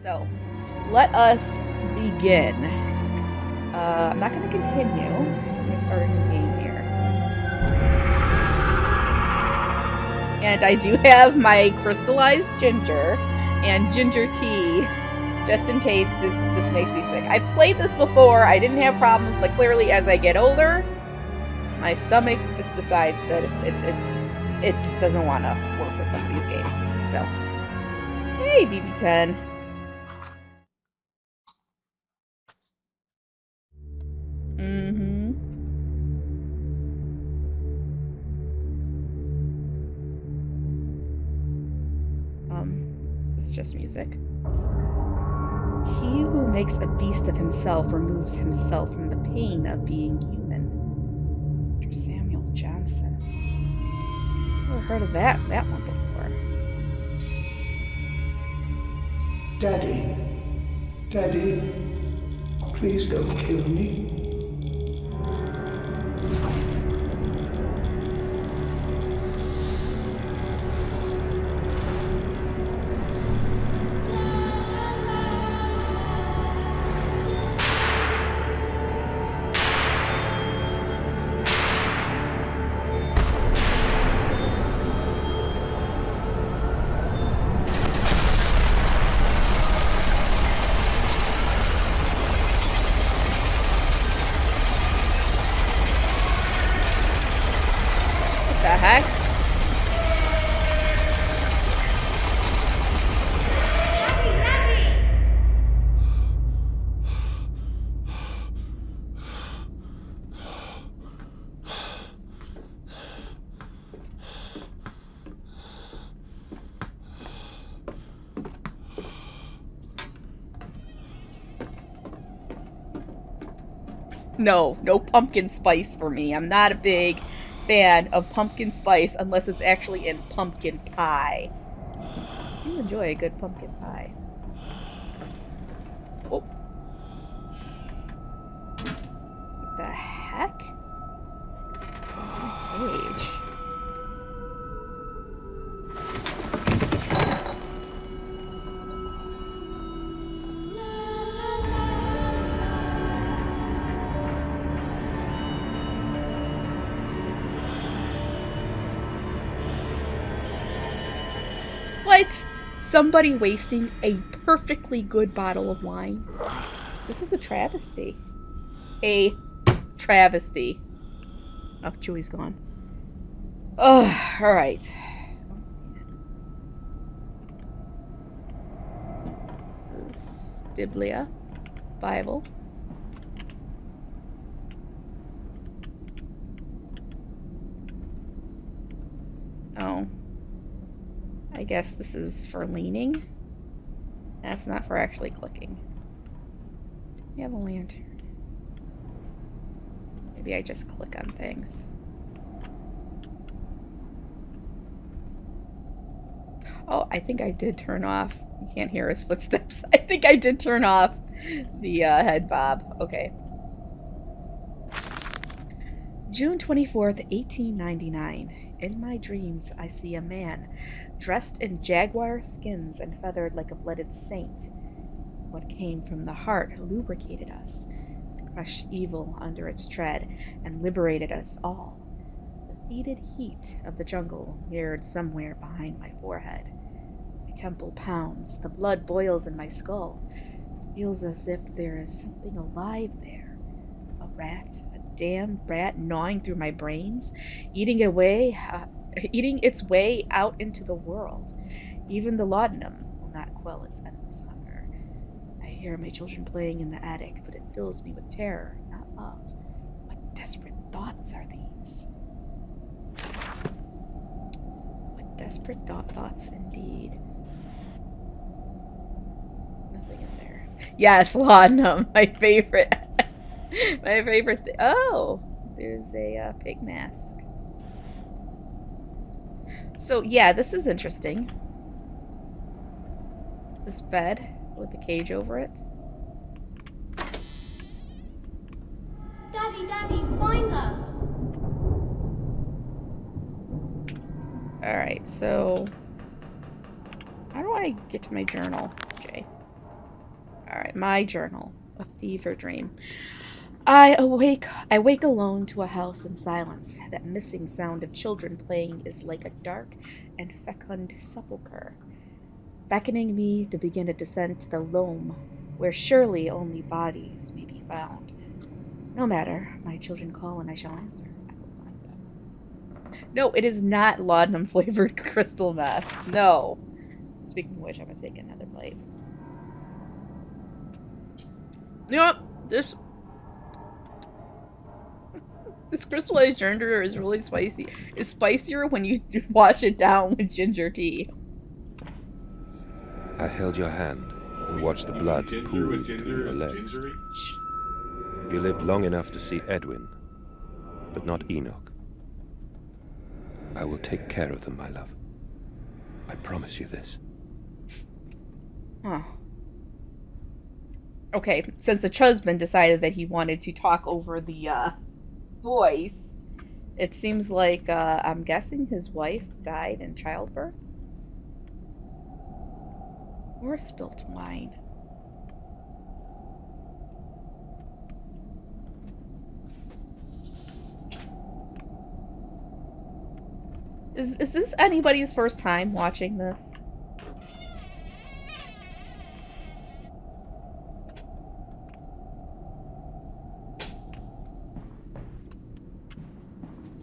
So, let us begin. I'm not going to continue. I'm going to start a new game here. And I do have my crystallized ginger and ginger tea, just in case this makes me sick. I've played this before. I didn't have problems, but clearly as I get older, my stomach just decides that it just doesn't want to work with some of these games. So, hey, BB10. It's just music. He who makes a beast of himself removes himself from the pain of being human. Dr. Samuel Johnson. Never heard of that one before. Daddy, please don't kill me. No pumpkin spice for me. I'm not a big fan of pumpkin spice unless it's actually in pumpkin pie. I do enjoy a good pumpkin pie. Oh. What the heck? Cage. What? Somebody wasting a perfectly good bottle of wine? This is a travesty. A travesty. Oh, Chewie's gone. Oh, alright. Biblia. Bible. Oh. I guess this is for leaning. That's not for actually clicking. We have a lantern. Maybe I just click on things. Oh, I think I did turn off. You can't hear his footsteps. I think I did turn off the head bob. Okay. June 24th, 1899. In my dreams, I see a man dressed in jaguar skins and feathered like a blooded saint. What came from the heart lubricated us, crushed evil under its tread, and liberated us all. The fetid heat of the jungle mirrored somewhere behind my forehead. My temple pounds, the blood boils in my skull. It feels as if there is something alive there. A rat, a damn rat gnawing through my brains, eating its way out into the world. Even the laudanum will not quell its endless hunger. I hear my children playing in the attic, but it fills me with terror, not love. What desperate thoughts are these? What desperate thoughts indeed. Nothing in there. Yes, laudanum, my favorite. My favorite thing. Oh, there's a pig mask. So, yeah, this is interesting. This bed with the cage over it. Daddy, find us! Alright, so... how do I get to my journal, Jay? my journal. A fever dream. I wake alone to a house in silence. That missing sound of children playing is like a dark and fecund sepulchre, beckoning me to begin a descent to the loam, where surely only bodies may be found. No matter, my children call and I shall answer. I will find them. No, it is not laudanum flavored crystal meth. No. Speaking of which, I'm gonna take another bite. You know what? This crystallized ginger is really spicy. It's spicier when you wash it down with ginger tea. I held your hand and watched the blood pool between your legs. You lived long enough to see Edwin, but not Enoch. I will take care of them, my love. I promise you this. Huh. Okay, since the husband decided that he wanted to talk over the, voice, it seems like, I'm guessing his wife died in childbirth? Or spilt wine. Is this anybody's first time watching this?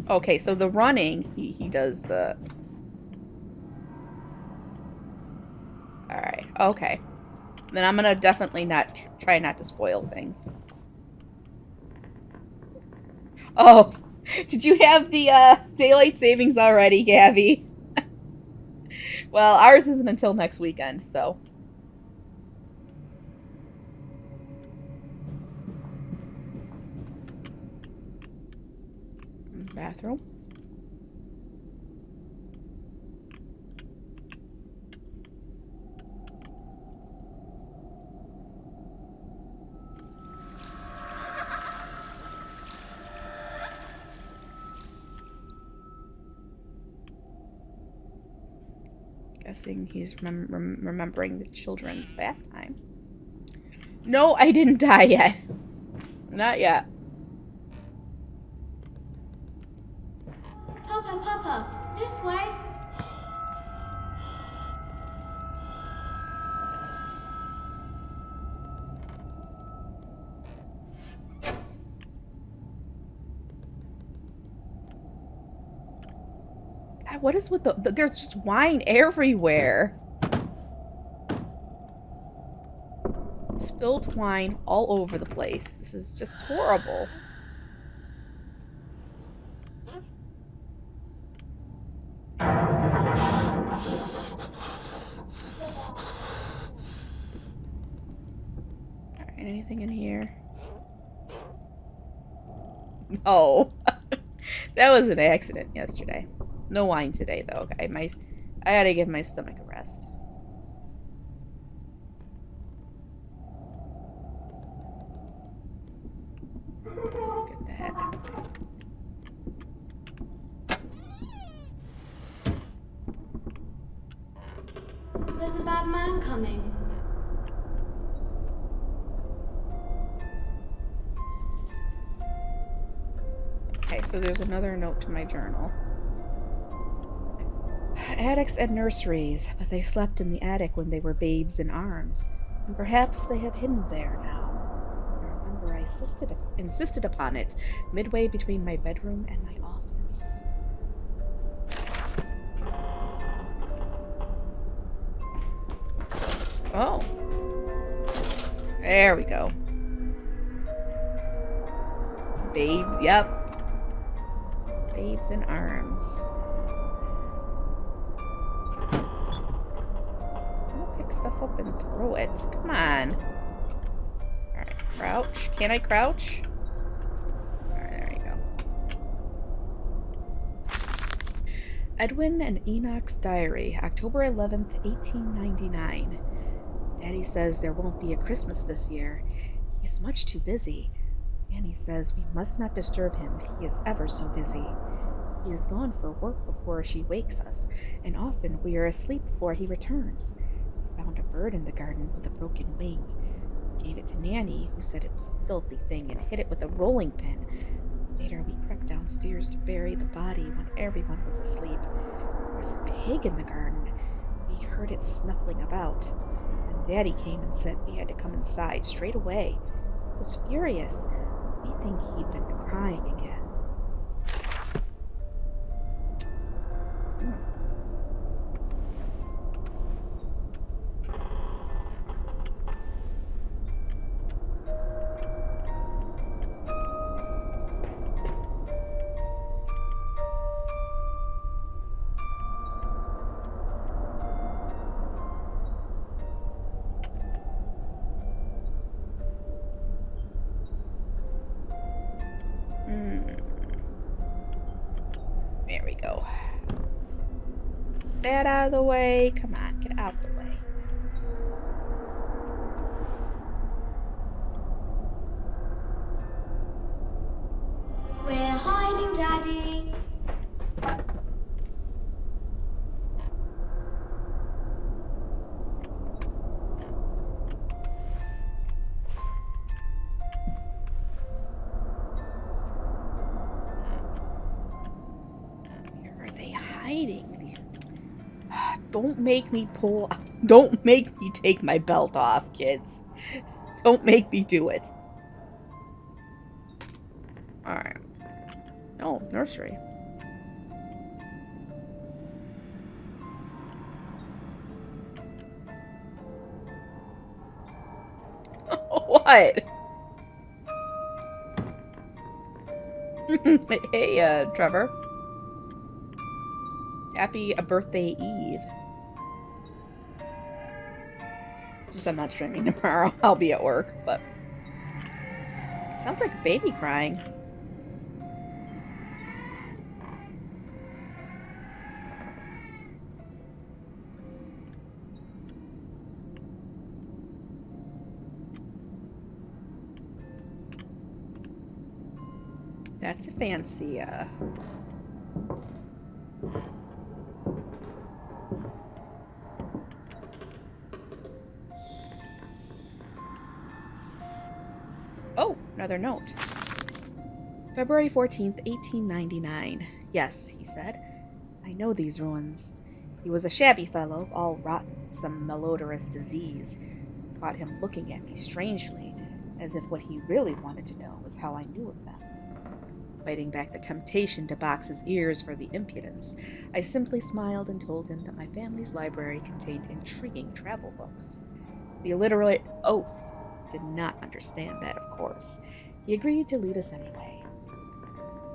Okay, so the running, he does the... Alright, okay. Then I'm gonna definitely not try not to spoil things. Oh, did you have the daylight savings already, Gabby? Well, ours isn't until next weekend, so... Bathroom. Guessing he's remembering the children's bath time. No, I didn't die yet. Not yet. Papa, this way. God, what is with there's just wine everywhere. Spilled wine all over the place. This is just horrible. Alright, anything in here? Oh. That was an accident yesterday. No wine today, though. Okay, I gotta give my stomach a rest. Look at that. There's a bad man coming. Okay, so there's another note to my journal. Attics and nurseries, but they slept in the attic when they were babes in arms, and perhaps they have hidden there now. I remember I insisted upon it, midway between my bedroom and my office. Oh. There we go. Babes, yep. Babes in arms. Stuff up and throw it. Come on. Alright, crouch. Can I crouch? Alright, there you go. Edwin and Enoch's Diary, October 11th, 1899. Daddy says there won't be a Christmas this year. He is much too busy. Annie says we must not disturb him. He is ever so busy. He is gone for work before she wakes us, and often we are asleep before he returns. Found a bird in the garden with a broken wing. gave it to Nanny, who said it was a filthy thing and hid it with a rolling pin. Later, we crept downstairs to bury the body when everyone was asleep. There was a pig in the garden. We heard it snuffling about. And Daddy came and said we had to come inside straight away. He was furious. We think he'd been crying again. There we go. That out of the way. Come on, get out the way. We're hiding, Daddy. Where are they hiding? Don't make me pull. Don't make me take my belt off, kids. Don't make me do it. Alright. Oh, nursery. What? Hey, Trevor. Happy birthday Eve. Just I'm not streaming tomorrow. I'll be at work, but sounds like a baby crying. That's a fancy, Oh, another note. February 14th, 1899. Yes, he said. I know these ruins. He was a shabby fellow, all rotten with some malodorous disease. Caught him looking at me strangely, as if what he really wanted to know was how I knew of them. Fighting back the temptation to box his ears for the impudence, I simply smiled and told him that my family's library contained intriguing travel books. The illiterate oaf did not understand that, of course. He agreed to lead us anyway.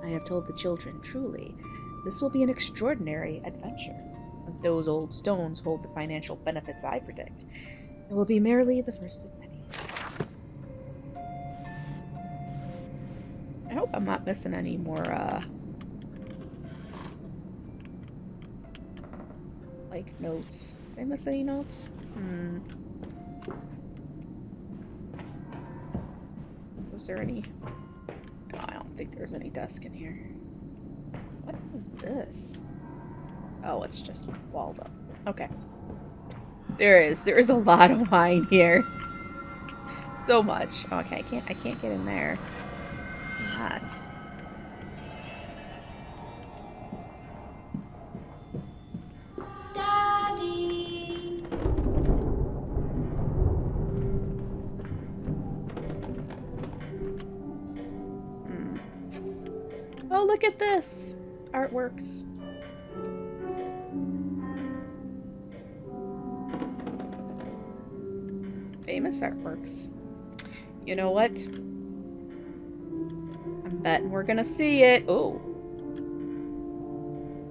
I have told the children, truly, this will be an extraordinary adventure. If those old stones hold the financial benefits I predict, it will be merely the first of many. I hope I'm not missing any more, like, notes. Did I miss any notes? Was there any? No, I don't think there's any desk in here. What is this? Oh, it's just walled up. Okay. There is a lot of wine here. So much. Okay, I can't get in there. Not. Daddy. Oh, look at this. Artworks. Famous artworks. You know what? I'm betting we're gonna see it. Oh.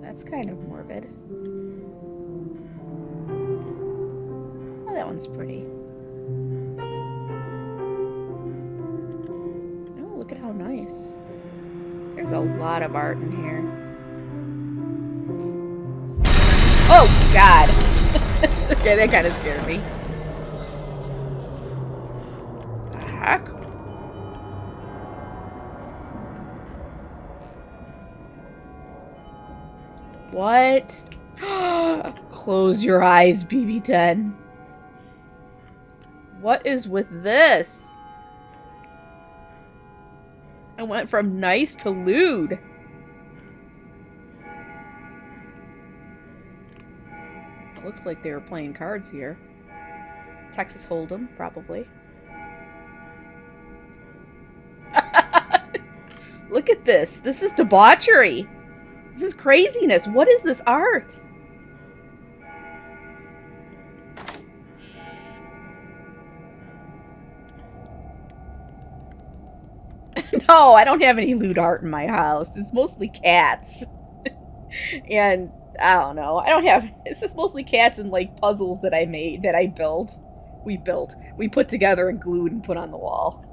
That's kind of morbid. Oh, that one's pretty. Oh, look at how nice. There's a lot of art in here. Oh, God. Okay, that kind of scared me. The heck? What? Close your eyes, BB-10. What is with this? I went from nice to lewd. It looks like they were playing cards here. Texas Hold'em, probably. Look at this. This is debauchery. This is craziness. What is this art? No, I don't have any lewd art in my house. It's mostly cats. And I don't know. I don't have... It's just mostly cats and, like, puzzles that I made, that I built. We put together and glued and put on the wall.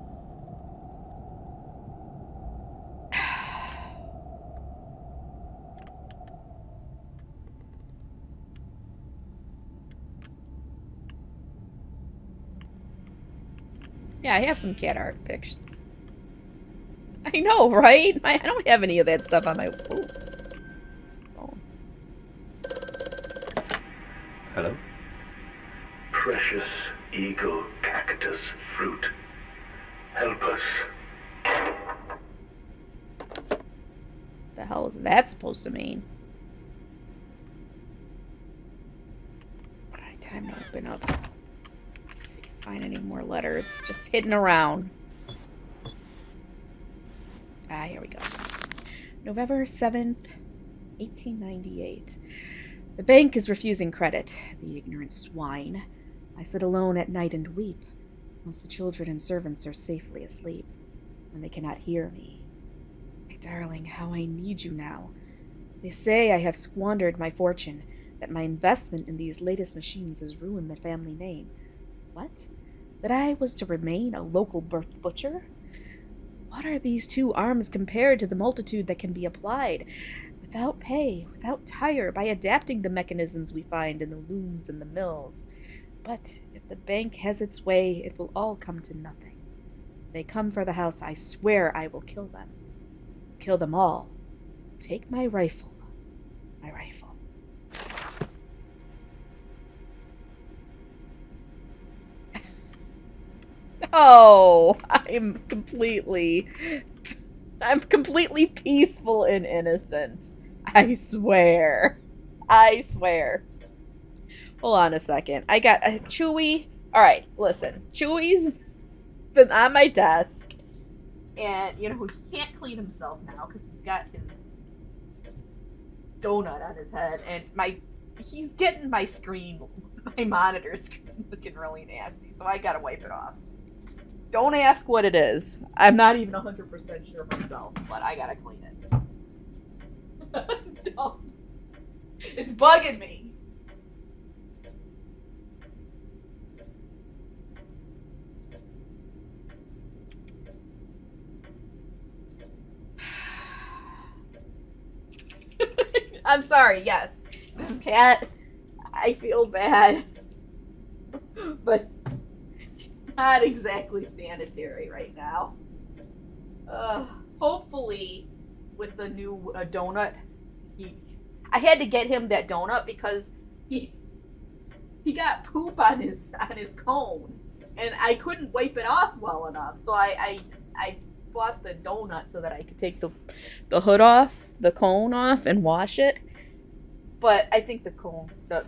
Yeah, I have some cat art pictures. I know, right? I don't have any of that stuff on my... Ooh. Oh. Hello? Precious eagle cactus fruit. Help us. The hell is that supposed to mean? Alright, time to open up. See if we can find any more letters just hidden around. Ah, here we go. November 7th, 1898. The bank is refusing credit. The ignorant swine. I sit alone at night and weep, once the children and servants are safely asleep, when they cannot hear me. My darling, how I need you now. They say I have squandered my fortune, that my investment in these latest machines has ruined the family name. What? That I was to remain a local butcher? What are these 2 arms compared to the multitude that can be applied, without pay, without tire, by adapting the mechanisms we find in the looms and the mills? But if the bank has its way, it will all come to nothing. If they come for the house, I swear I will kill them. Kill them all. Take my rifle. My rifle. Oh, I'm completely peaceful and innocent. I swear. I swear. Hold on a second. I got Chewy. Alright, listen. Chewy's been on my desk. And, you know, he can't clean himself now because he's got his donut on his head. And he's getting my screen, my monitor screen looking really nasty. So I gotta wipe it off. Don't ask what it is. I'm not even 100% sure myself, but I gotta clean it. Don't. It's bugging me. I'm sorry, yes. This cat, I feel bad. But he's not exactly sanitary right now. Hopefully, with the new donut, I had to get him that donut because he got poop on his cone, and I couldn't wipe it off well enough. So I bought the donut so that I could take the hood off, the cone off, and wash it. But I think the cone the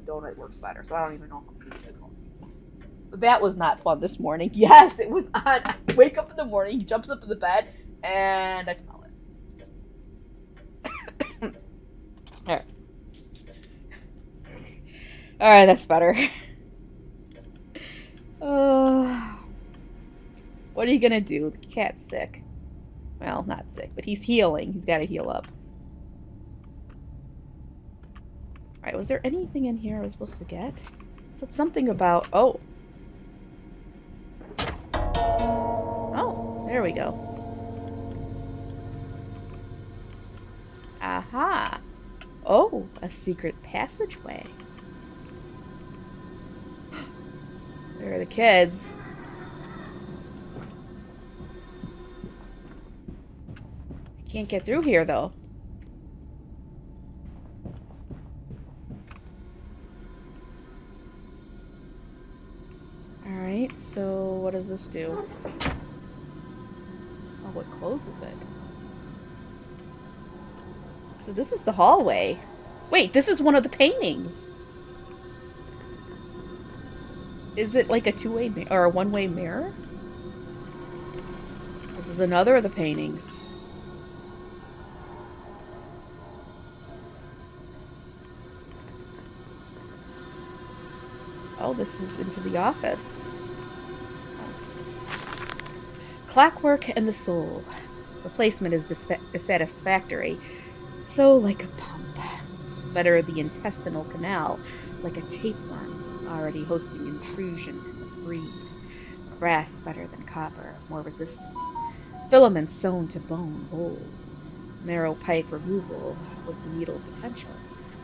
donut works better, so I don't even know if I'm gonna use the cone. But that was not fun this morning. Yes, it was on. I wake up in the morning, he jumps up in the bed, and I smell it. Alright. Alright, that's better. What are you gonna do? The cat's sick. Well, not sick, but he's healing. He's gotta heal up. Alright, was there anything in here I was supposed to get? Is it something about... Oh. Oh, there we go. Aha. Oh, a secret passageway. There are the kids. I can't get through here, though. So, what does this do? Oh, it closes it. So this is the hallway. Wait, this is one of the paintings. Is it like a two-way or a one-way mirror? This is another of the paintings. Oh, this is into the office. What's this? Clockwork and the soul. Replacement is dissatisfactory. So like a pump. Better the intestinal canal, like a tapeworm already hosting intrusion in the breed. Brass better than copper, more resistant. Filaments sewn to bone, old. Marrow pipe removal with needle potential.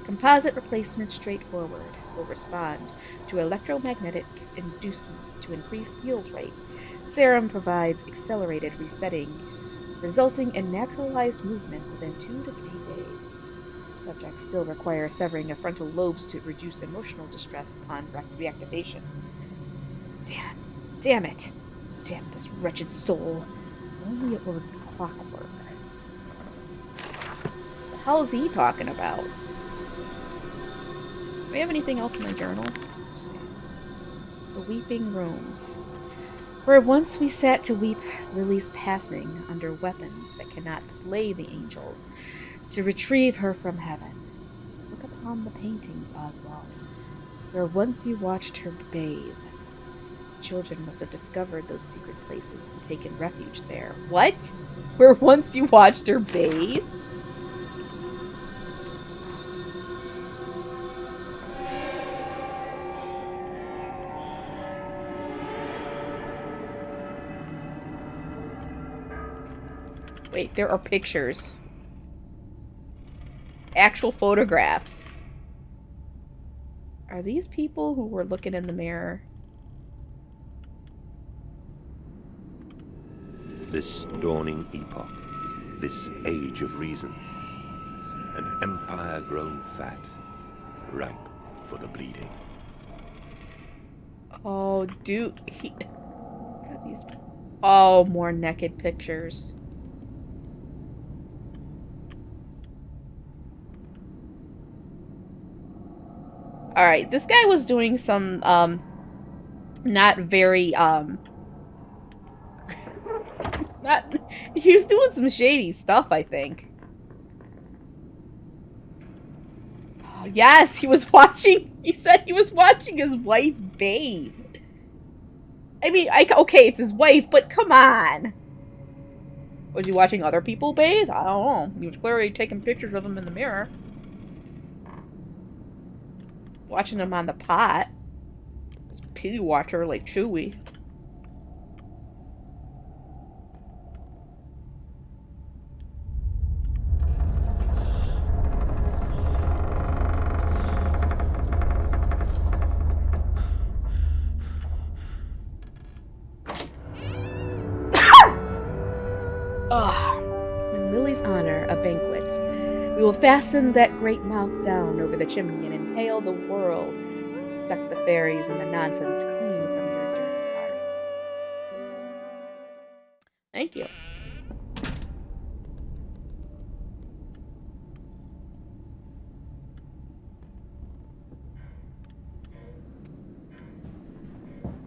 Composite replacement straightforward, will respond to electromagnetic inducement to increase yield rate. Serum provides accelerated resetting, resulting in naturalized movement within 2 to 3 days. Subjects still require severing of frontal lobes to reduce emotional distress upon reactivation. Damn it. Damn this wretched soul. Only it were clockwork. What the hell is he talking about? Do we have anything else in my journal? Let's see. The Weeping Rooms. Where once we sat to weep Lily's passing under weapons that cannot slay the angels, to retrieve her from heaven. Look upon the paintings, Oswald. Where once you watched her bathe. Children must have discovered those secret places and taken refuge there. What? Where once you watched her bathe? Wait, there are pictures. Actual photographs. Are these people who were looking in the mirror? This dawning epoch, this age of reason, an empire grown fat, ripe for the bleeding. Oh, dude, got these. Oh, more naked pictures. All right, this guy was doing some not very he was doing some shady stuff, I think. Oh, yes, he was watching. He said he was watching his wife bathe. I mean, okay, it's his wife, but come on. Was he watching other people bathe? I don't know. He was clearly taking pictures of them in the mirror. Watching them on the pot. His pee watcher like Chewie. In Lily's honor, a banquet. We will fasten that great mouth down over the chimney and impale the world, and suck the fairies and the nonsense clean from your dirty heart. Thank you.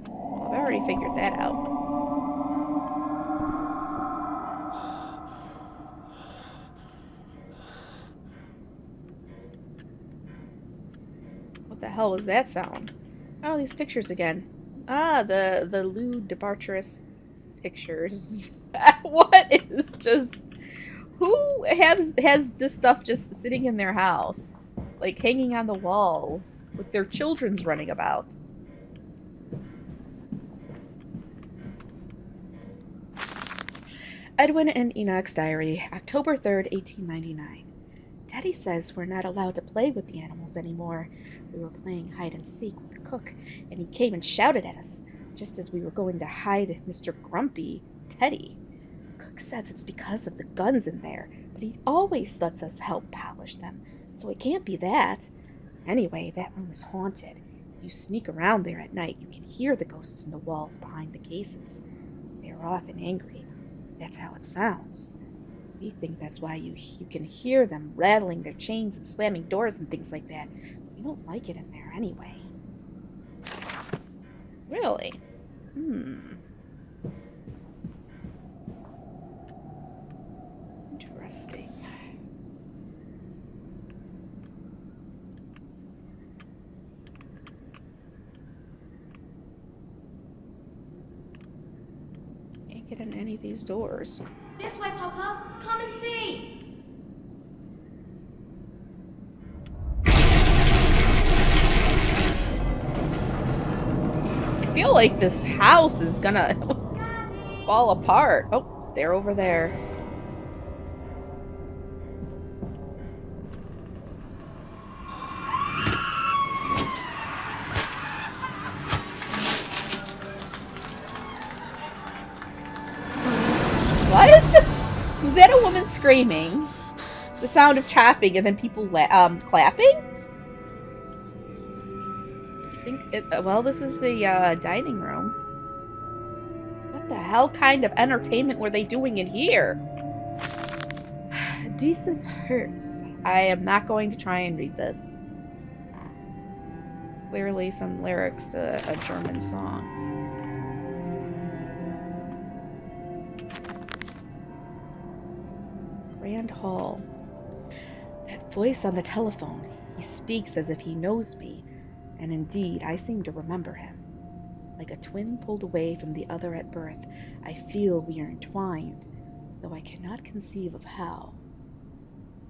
I've already figured that out. What the hell was that sound? Oh, these pictures again. Ah, the lewd, debaucherous pictures. What is just... Who has this stuff just sitting in their house? Like, hanging on the walls, with their children's running about. Edwin and Enoch's diary, October 3rd, 1899. Daddy says we're not allowed to play with the animals anymore. We were playing hide and seek with Cook, and he came and shouted at us, just as we were going to hide Mr. Grumpy, Teddy. Cook says it's because of the guns in there, but he always lets us help polish them, so it can't be that. Anyway, that room is haunted. You sneak around there at night, you can hear the ghosts in the walls behind the cases. They are often angry. That's how it sounds. We think that's why you can hear them rattling their chains and slamming doors and things like that. We don't like it in there anyway. Really? Interesting. Can't get in any of these doors. This way, Papa. Come and see. I feel like this house is gonna Daddy. fall apart. Oh, they're over there. What? Was that a woman screaming? The sound of chopping and then people clapping? I think well, this is the dining room. What the hell kind of entertainment were they doing in here? Jesus hurts. I am not going to try and read this. Clearly some lyrics to a German song. Grand Hall. That voice on the telephone. He speaks as if he knows me. And indeed, I seem to remember him. Like a twin pulled away from the other at birth, I feel we are entwined, though I cannot conceive of how.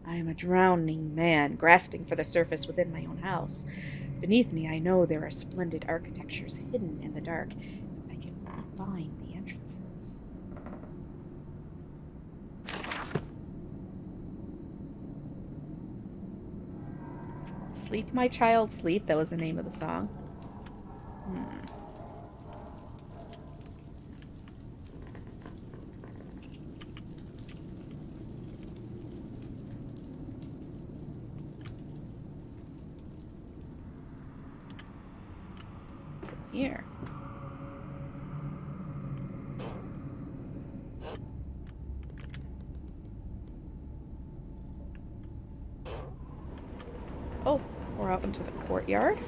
I am a drowning man, grasping for the surface within my own house. Beneath me, I know there are splendid architectures hidden in the dark, if I can only find the entrances. Sleep, my child, sleep. That was the name of the song. What's in here? Oh, we're out into the courtyard.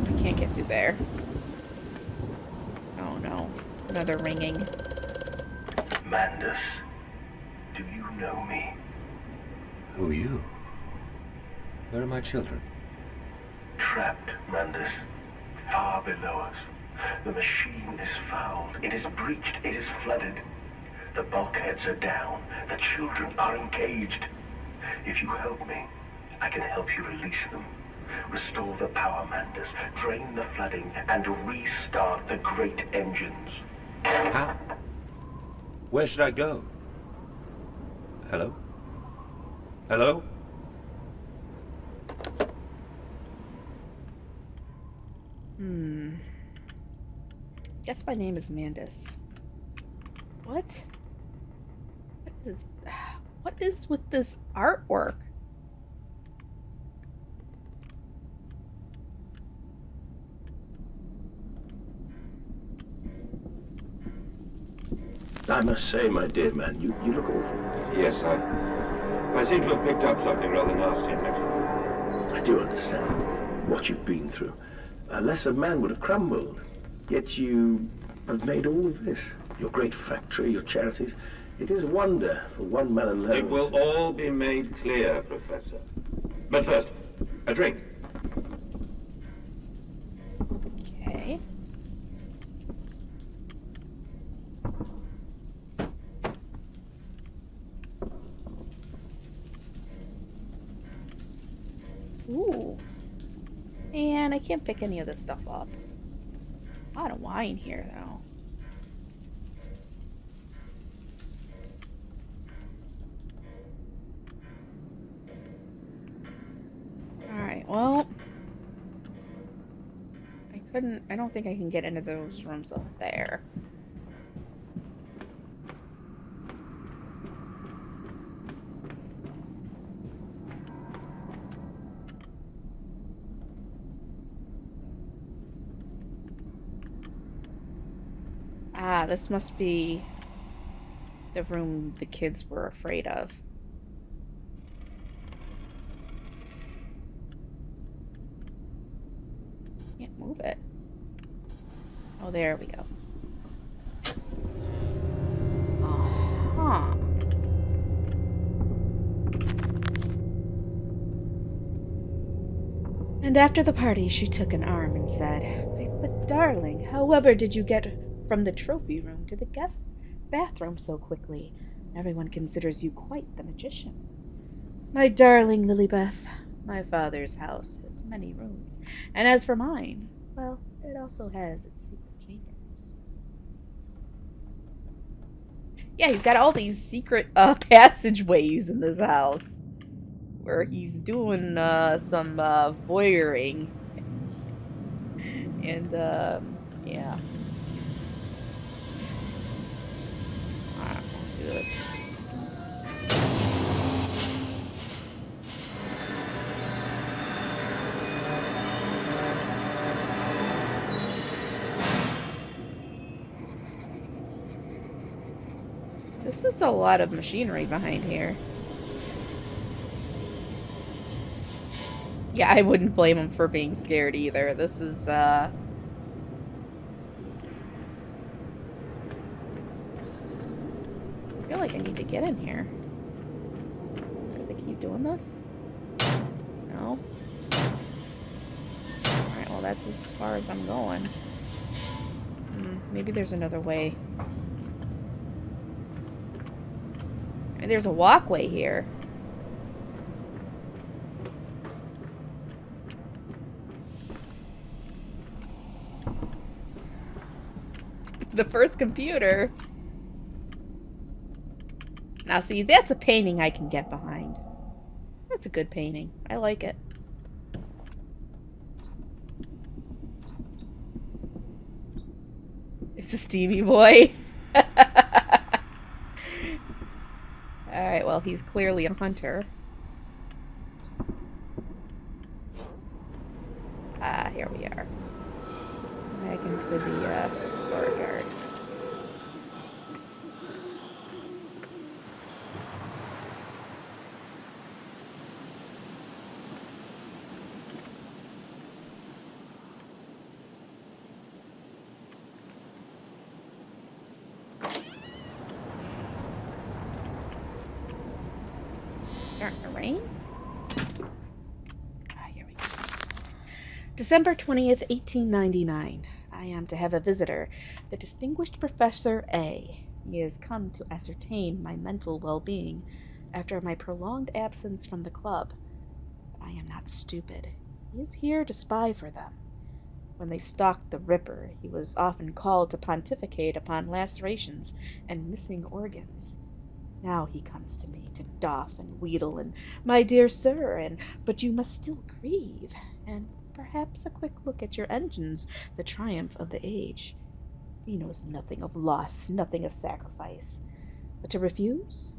I can't get through there. Oh no. Another ringing. Mandus, do you know me? Who are you? Where are my children? Trapped, Mandus. Far below us. The machine is fouled. It is breached. It is flooded. The bulkheads are down. The children are engaged. If you help me, I can help you release them. Restore the power, Mandus. Drain the flooding and restart the great engines. How? Where should I go? Hello? Hello? Guess my name is Mandus. What? What is with this artwork? I must say, my dear man, you look awful. Yes, I seem to have picked up something rather nasty in Mexico. I do understand what you've been through. A lesser man would have crumbled. Yet you have made all of this. Your great factory, your charities. It is a wonder for one man alone. It will all be made clear, Professor. But first, a drink. Okay. Ooh. And I can't pick any of this stuff up. A lot of wine here, though. Alright, well... I don't think I can get into those rooms up there. Ah, this must be the room the kids were afraid of. Can't move it. Oh, there we go. Uh-huh. And after the party, she took an arm and said, But darling, however did you get from the trophy room to the guest bathroom so quickly? Everyone considers you quite the magician. My darling Lilybeth, my father's house has many rooms, and as for mine, well, it also has its secret chambers. Yeah, he's got all these secret passageways in this house where he's doing some voyeuring. And, yeah. I don't want to do this. This is a lot of machinery behind here. Yeah, I wouldn't blame him for being scared either. This is, I feel like I need to get in here. Do they keep doing this? No? Alright, well that's as far as I'm going. Maybe there's another way. And there's a walkway here. The first computer. Now see, that's a painting I can get behind. That's a good painting. I like it. It's a steamy boy. Alright, well, he's clearly a hunter. Ah, here we are. Back into the, courtyard. Starting to rain? Ah, here we go. December 20th, 1899. I am to have a visitor, the distinguished Professor A. He has come to ascertain my mental well-being after my prolonged absence from the club. But I am not stupid. He is here to spy for them. When they stalked the Ripper, he was often called to pontificate upon lacerations and missing organs. Now he comes to me to doff and wheedle and, my dear sir, but you must still grieve, and perhaps a quick look at your engines, the triumph of the age. He knows nothing of loss, nothing of sacrifice. But to refuse?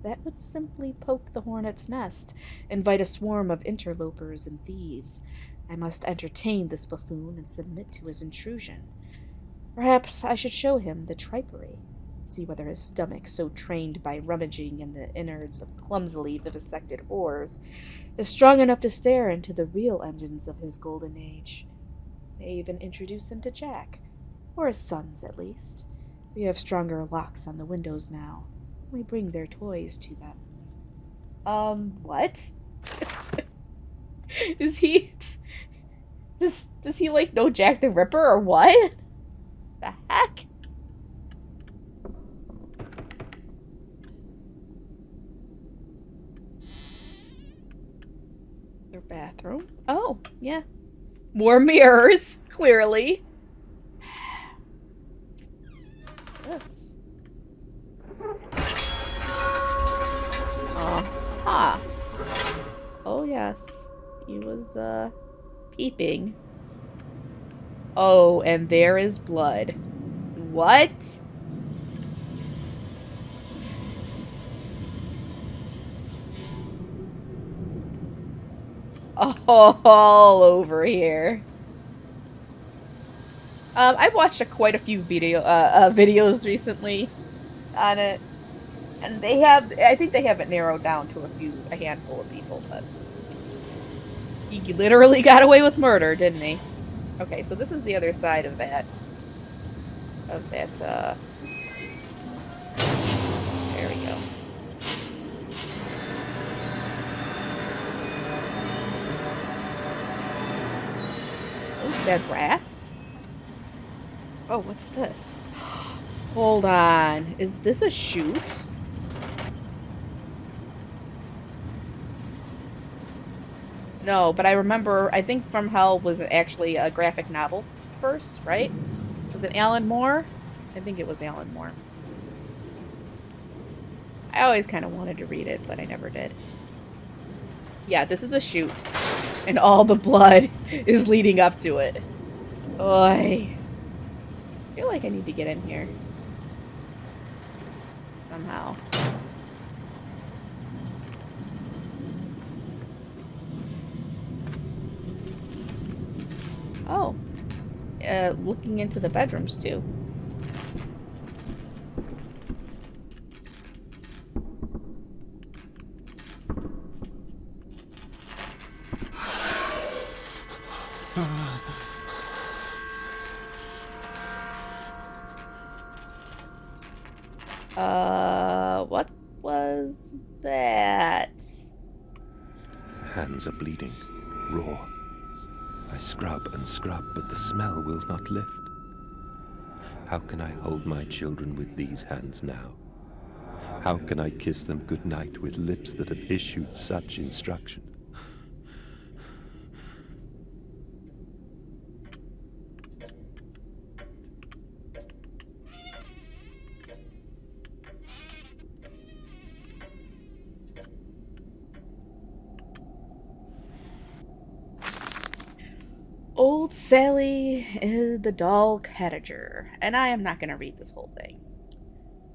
That would simply poke the hornet's nest, invite a swarm of interlopers and thieves. I must entertain this buffoon and submit to his intrusion. Perhaps I should show him the tripery, see whether his stomach, so trained by rummaging in the innards of clumsily vivisected whores, is strong enough to stare into the real engines of his golden age. May even introduce him to Jack, or his sons at least. We have stronger locks on the windows now. We bring their toys to them. What? Is he... Does he, like, know Jack the Ripper, or what? The heck? Their bathroom? Oh, yeah. More mirrors, clearly. What's this? Ah. Oh, yes. He was, peeping. Oh, and there is blood. What? All over here. I've watched quite a few videos recently on it, and I think they have it narrowed down to a handful of people, but he literally got away with murder, didn't he? Okay, so this is the other side of that, there we go. Those dead rats? Oh, what's this? Hold on. Is this a chute? No, but I think From Hell was actually a graphic novel first, right? Was it Alan Moore? I think it was Alan Moore. I always kind of wanted to read it, but I never did. Yeah, this is a chute. And all the blood is leading up to it. Oy. I feel like I need to get in here. Somehow. Oh. Looking into the bedrooms, too. What was that? Hands are bleeding, raw. I scrub and scrub, but the smell will not lift. How can I hold my children with these hands now? How can I kiss them goodnight with lips that have issued such instruction? Old Sally is the doll cottager. And I am not going to read this whole thing.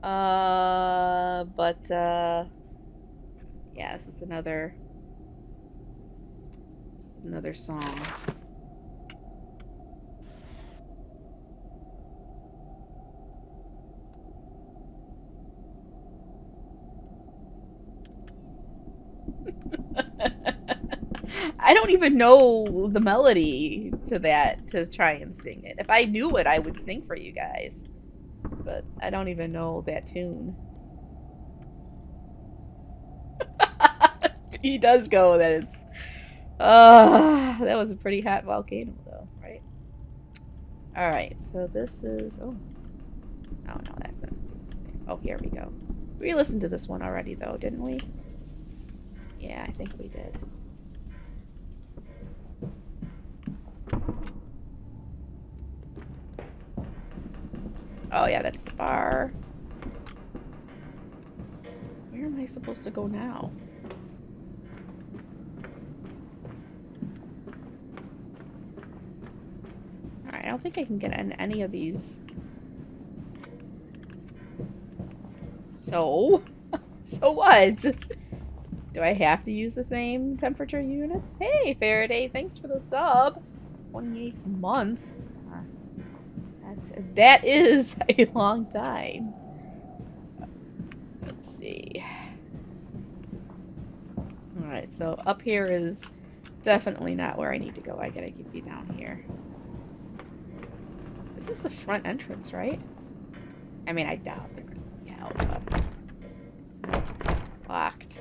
Yeah, this is another song. I don't even know the melody to that to try and sing it. If I knew it, I would sing for you guys. But I don't even know that tune. He does go that it's... that was a pretty hot volcano, though, right? Alright, so this is... Oh, no, that doesn't do anything. Oh, here we go. We listened to this one already, though, didn't we? Yeah, I think we did. Oh, yeah, that's the bar. Where am I supposed to go now? Alright, I don't think I can get in any of these. So? So what? Do I have to use the same temperature units? Hey, Faraday, thanks for the sub. 28 months. That is a long time. Let's see. Alright, so up here is definitely not where I need to go. I gotta get you down here. This is the front entrance, right? I mean, I doubt they're gonna be out, but... Locked.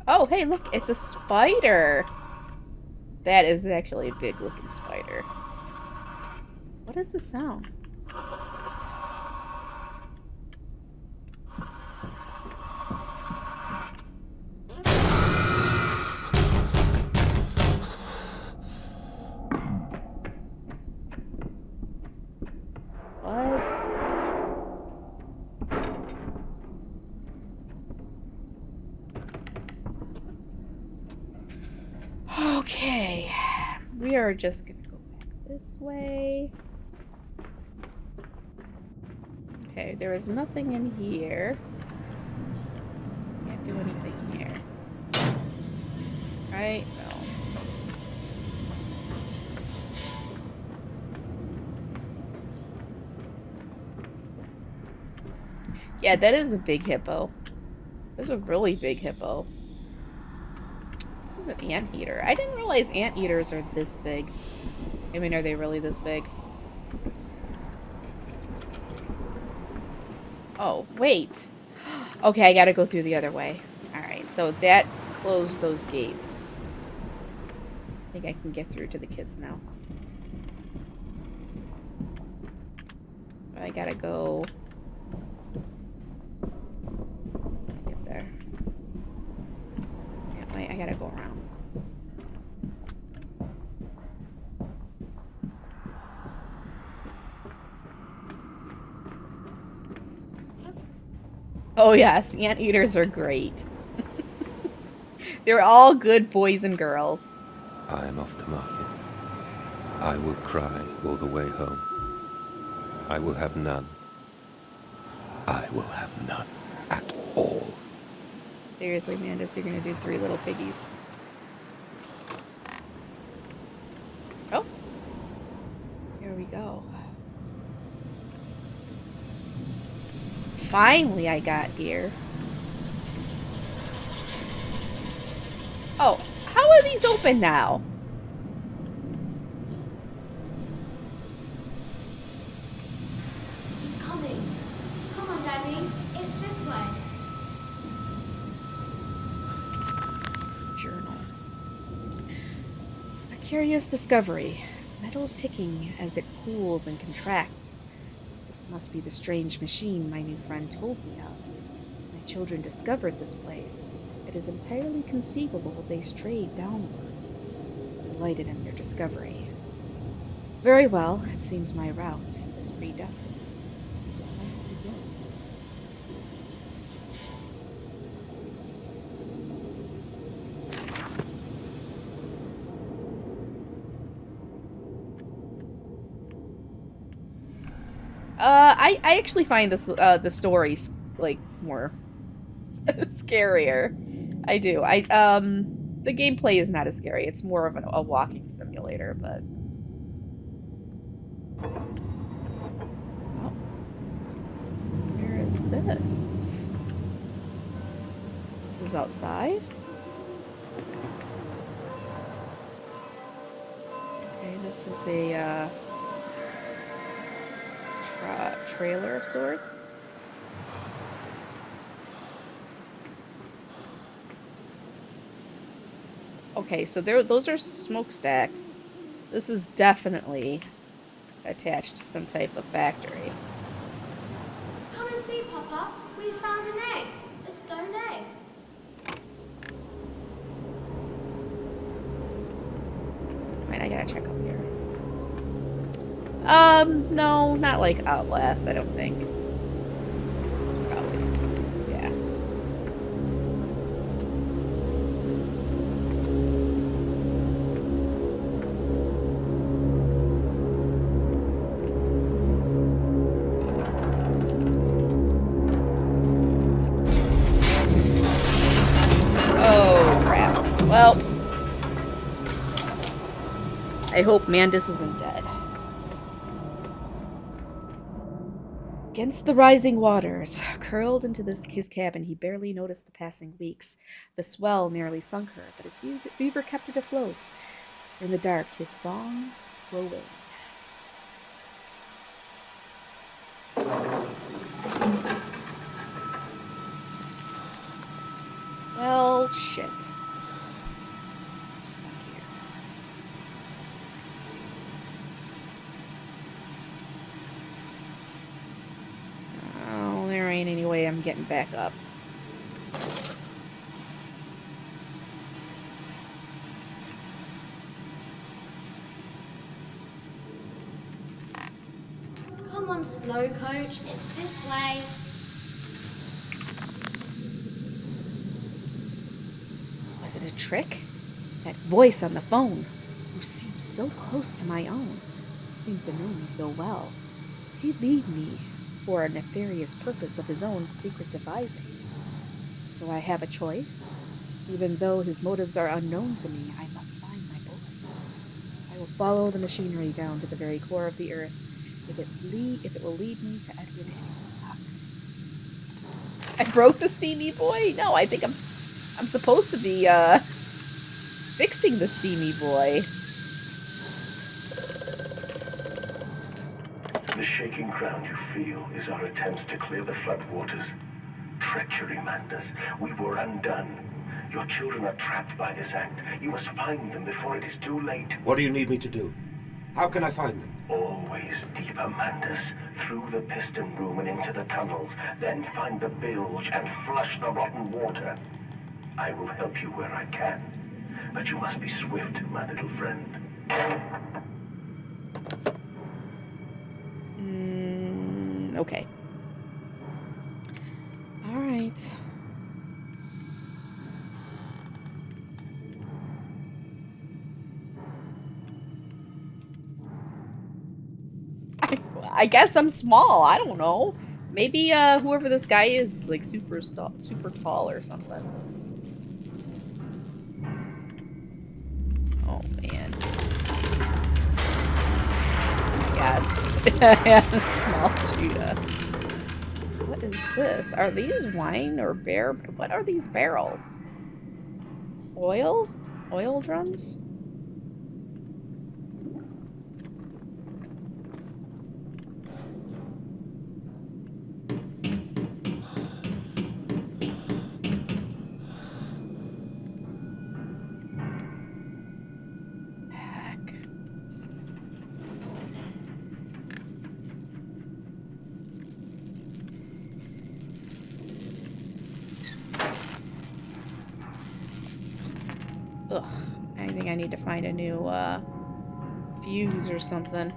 Oh, hey, look, it's a spider. That is actually a big looking spider. What is the sound? What? Okay. We are just gonna go back this way. Okay, there is nothing in here. Can't do anything here. Right? No. Yeah, that is a big hippo. That's a really big hippo. This is an anteater. I didn't realize anteaters are this big. I mean, are they really this big? Oh, wait. Okay, I gotta go through the other way. Alright, so that closed those gates. I think I can get through to the kids now. But I gotta go... get there. Yeah, wait, I gotta go around. Oh yes, anteaters are great. They're all good boys and girls. I am off to market. I will cry all the way home. I will have none. I will have none at all. Seriously, Mandus, you're gonna do 3 little piggies. Oh. Here we go. Finally, I got here. Oh, how are these open now? He's coming. Come on, Daddy. It's this way. Journal. A curious discovery. Metal ticking as it cools and contracts. This must be the strange machine my new friend told me of. My children discovered this place. It is entirely conceivable they strayed downwards. Delighted in their discovery. Very well, it seems my route is predestined. The descent begins. I actually find this the stories like more scarier. I do. The gameplay is not as scary. It's more of a walking simulator, but oh. Where is this? This is outside. Okay, this is a trailer of sorts. Okay, so those are smokestacks. This is definitely attached to some type of factory. Come and see, Papa. We found an egg. A stone egg. Wait, I gotta check up here. No, not like Outlast, I don't think. It's probably, yeah. Oh, crap. Well, I hope Mandus isn't dead. Against the rising waters, curled into his cabin, he barely noticed the passing weeks. The swell nearly sunk her, but his fever kept it afloat. In the dark, his song glowing. Well, shit. Stuck here. Oh, there ain't any way I'm getting back up. Come on, slow coach. It's this way. Was it a trick? That voice on the phone, who seems so close to my own, who seems to know me so well. Does he lead me for a nefarious purpose of his own secret devising? Do I have a choice? Even though his motives are unknown to me, I must find my boys. I will follow the machinery down to the very core of the earth, if it will lead me to Edwin Hancock. I broke the steamy boy? No, I think I'm supposed to be fixing the steamy boy. The shaking ground you feel is our attempts to clear the floodwaters. Treachery, Mandus. We were undone. Your children are trapped by this act. You must find them before it is too late. What do you need me to do? How can I find them? Always deeper, Mandus. Through the piston room and into the tunnels. Then find the bilge and flush the rotten water. I will help you where I can. But you must be swift, my little friend. Okay. All right. I guess I'm small. I don't know. Maybe whoever this guy is like super tall or something. Oh man. Yes. Small Chudah. What is this? Are these wine or beer? What are these barrels? Oil? Oil drums? Ugh, I think I need to find a new, fuse or something.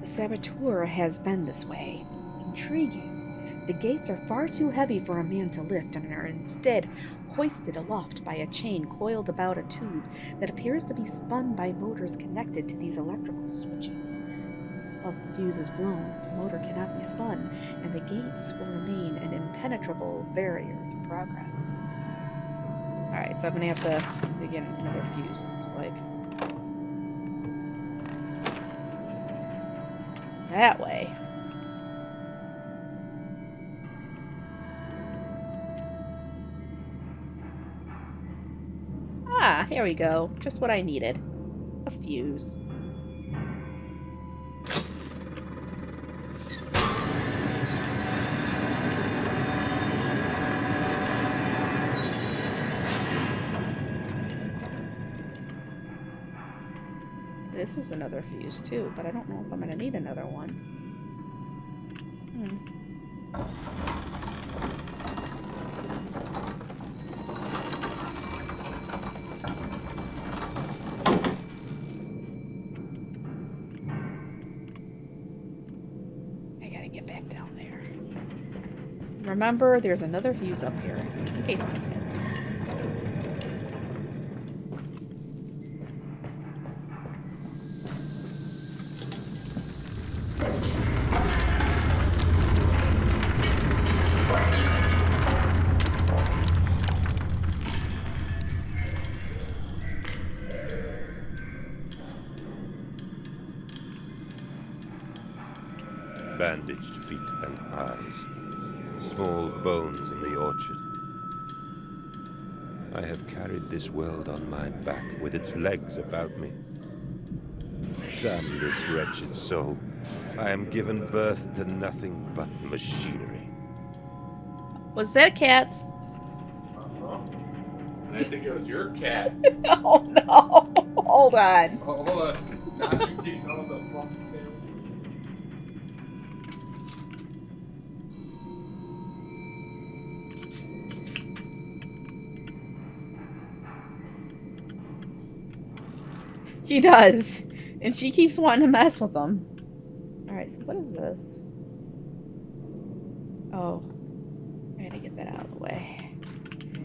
The saboteur has been this way. Intriguing. The gates are far too heavy for a man to lift and are instead hoisted aloft by a chain coiled about a tube that appears to be spun by motors connected to these electrical switches. Once the fuse is blown, the motor cannot be spun, and the gates will remain an impenetrable barrier to progress. Alright, so I'm gonna have to get another fuse, it looks like. That way. Ah, here we go. Just what I needed. A fuse. This is another fuse too, but I don't know if I'm gonna need another one. I gotta get back down there. Remember, there's another fuse up here, in case I need it. Bandaged feet and eyes, small bones in the orchard. I have carried this world on my back with its legs about me. Damn this wretched soul. I am given birth to nothing but machinery. Was that a cat? I think it was your cat. Oh no! Hold on. Oh, hold on. Now you're getting all the fucking He does. And she keeps wanting to mess with him. Alright, so what is this? Oh. I gotta get that out of the way.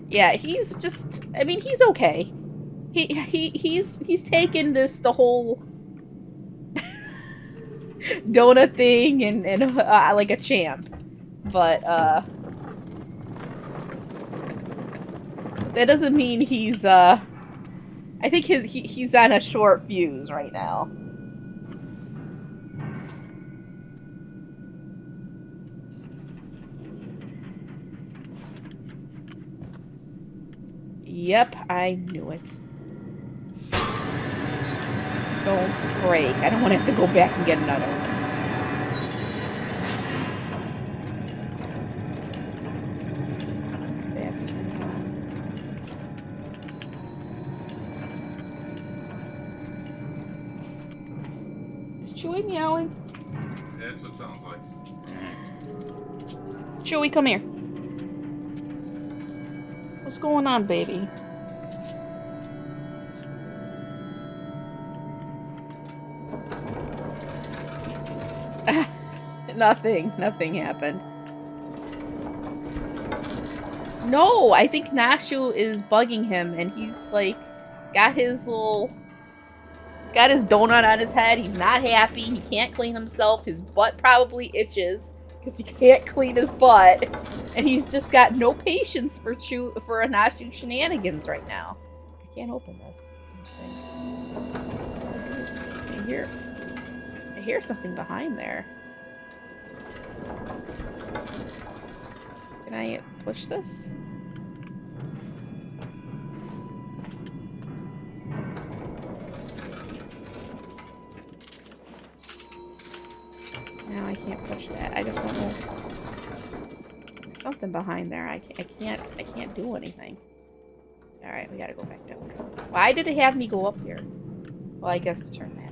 Yeah, he's just. I mean, he's okay. He's taken the whole donut thing and like a champ, but that doesn't mean he's I think he's on a short fuse right now. Yep, I knew it. Don't break. I don't want to have to go back and get another one. That's turned on. Is Chewie meowing? That's what it sounds like. Chewie, come here. What's going on, baby? Nothing happened. No, I think Nashu is bugging him and he's like got his little he's got his donut on his head. He's not happy. He can't clean himself. His butt probably itches because he can't clean his butt. And he's just got no patience for Nashu shenanigans right now. I can't open this. I hear something behind there. Can I push this? No, I can't push that. I just don't know. There's something behind there. I can't do anything. All right, we gotta go back down. Why did it have me go up here? Well, I guess to turn that on.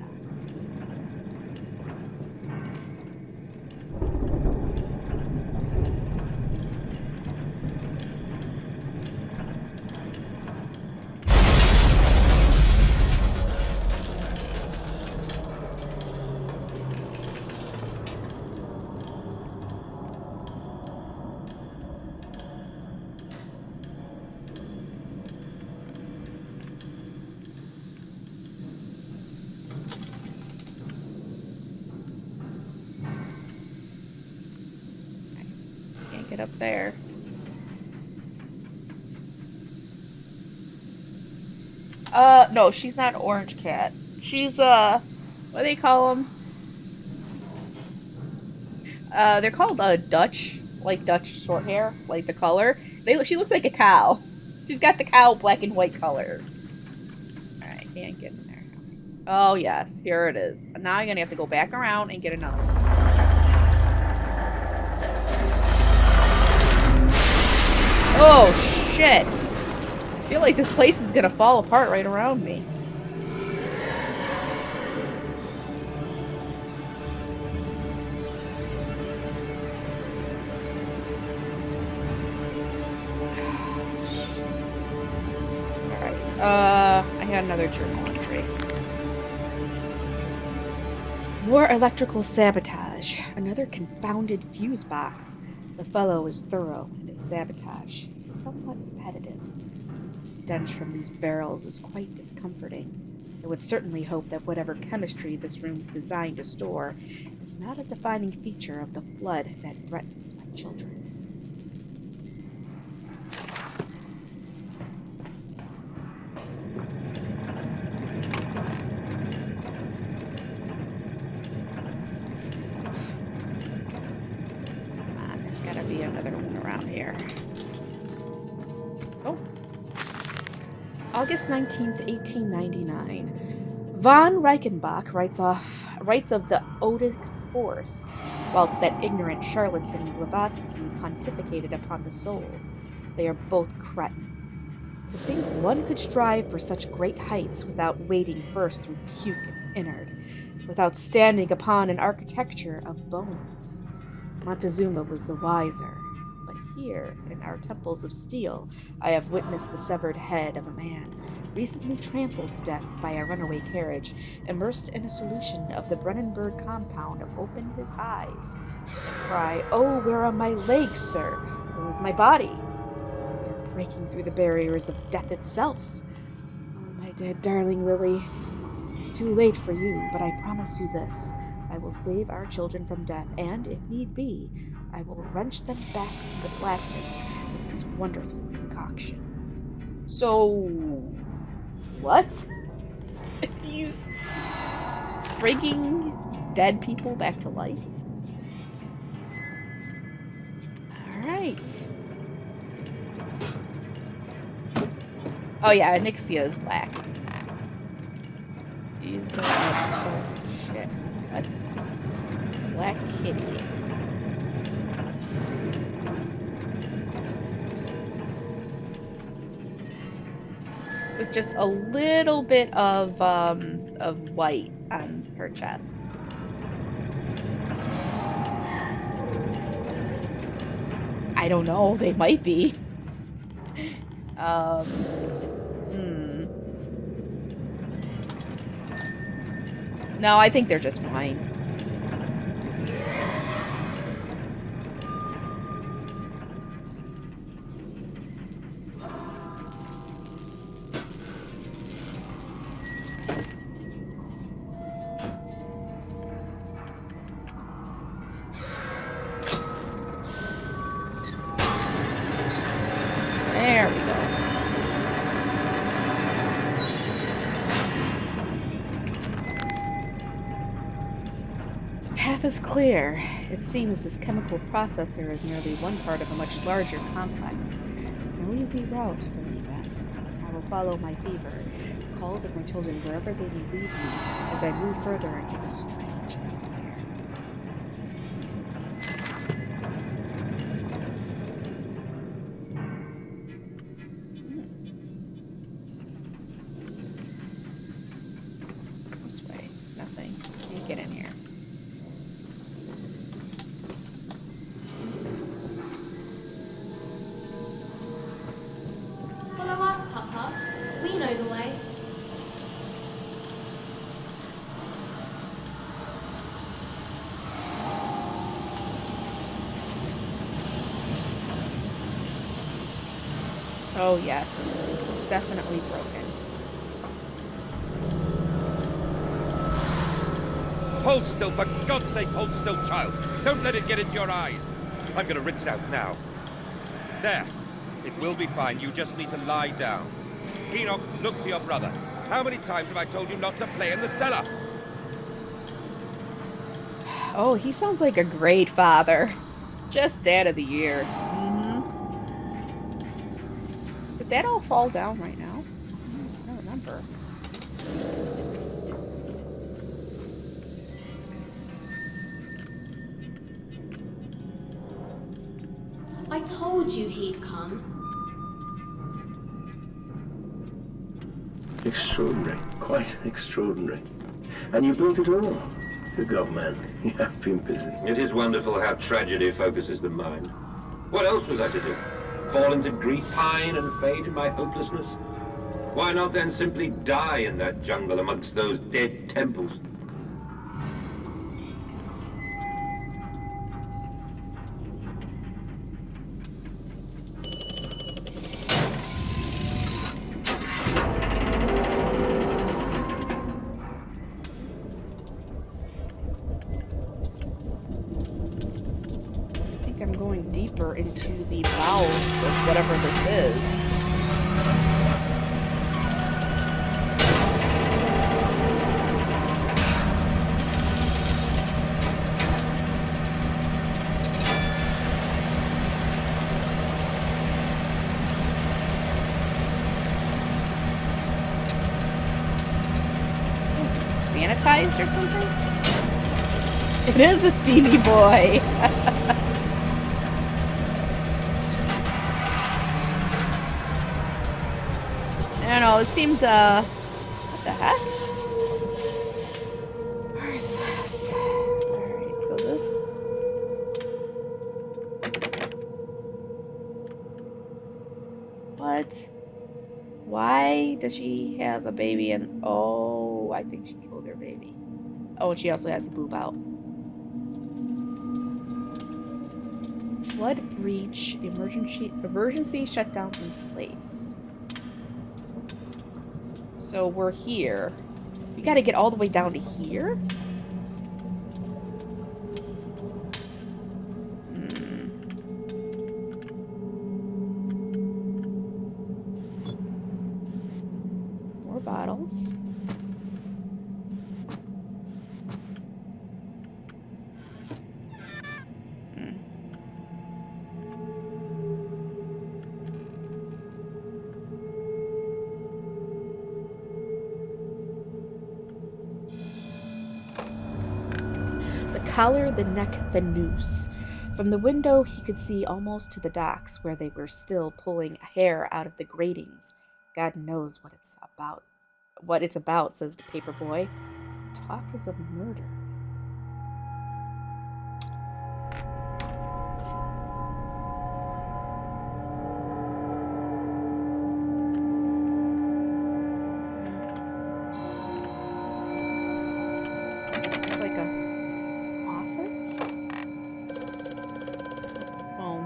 Get up there. No, she's not an orange cat. She's, what do they call them? They're called, Dutch. Like Dutch short hair. Like the color. She looks like a cow. She's got the cow black and white color. Alright, can't get in there. Oh, yes. Here it is. And now I'm gonna have to go back around and get another one. Oh, shit. I feel like this place is gonna fall apart right around me. Alright, I had another journal entry. More electrical sabotage. Another confounded fuse box. The fellow is thorough in his sabotage, somewhat repetitive. The stench from these barrels is quite discomforting. I would certainly hope that whatever chemistry this room is designed to store is not a defining feature of the flood that threatens my children. Be another one around here. Oh. August 19th, 1899. Von Reichenbach writes of the Odic Force, whilst that ignorant charlatan Blavatsky pontificated upon the soul. They are both cretins. To think one could strive for such great heights without wading first through puke and innard, without standing upon an architecture of bones. Montezuma was the wiser, but here, in our temples of steel, I have witnessed the severed head of a man, recently trampled to death by a runaway carriage, immersed in a solution of the Brennenburg compound, open his eyes, and cry, "Oh, where are my legs, sir? Where is my body?" breaking through the barriers of death itself. Oh, my dead darling Lily. It's too late for you, but I promise you this. I will save our children from death, and, if need be, I will wrench them back from the blackness with this wonderful concoction. So, what? He's bringing dead people back to life? Alright. Oh yeah, Anixia is black. She's, oh shit. What? Black kitty. With just a little bit of white on her chest. I don't know, they might be. No, I think they're just mine. There we go. The path is clear. It seems this chemical processor is merely one part of a much larger complex. No easy route for me, then. I will follow my fever, the calls of my children wherever they may lead me, as I move further into this strange empire. This way. Nothing. Can't get in here. Follow us, Papa. We know the way. Oh yes, this is definitely broken. Hold still, for God's sake, hold still, child. Don't let it get into your eyes. I'm gonna rinse it out now. There. It will be fine. You just need to lie down. Enoch, look to your brother. How many times have I told you not to play in the cellar? Oh, he sounds like a great father. Just dad of the year. Did that all fall down right now? I don't remember. I told you he'd come. Extraordinary. Quite extraordinary. And you built it all. Good God, man. You have been busy. It is wonderful how tragedy focuses the mind. What else was I to do? Fall into grief, pine, and fade in my hopelessness? Why not then simply die in that jungle amongst those dead temples? I think I'm going deeper into the bowels of whatever this is. Sanitized or something? It is a steamy boy. I don't know, it seemed, what the heck? Where is this? Alright, so this... What? Why does she have a baby and... Oh, I think she killed her baby. Oh, and she also has a boob out. Flood breach, emergency shutdown in place. So we're here. We gotta get all the way down to here? More bottles. Collar, the neck, the noose. From the window, he could see almost to the docks, where they were still pulling hair out of the gratings. God knows what it's about. What it's about, says the paper boy. Talk is of murder. It's like a office? Oh.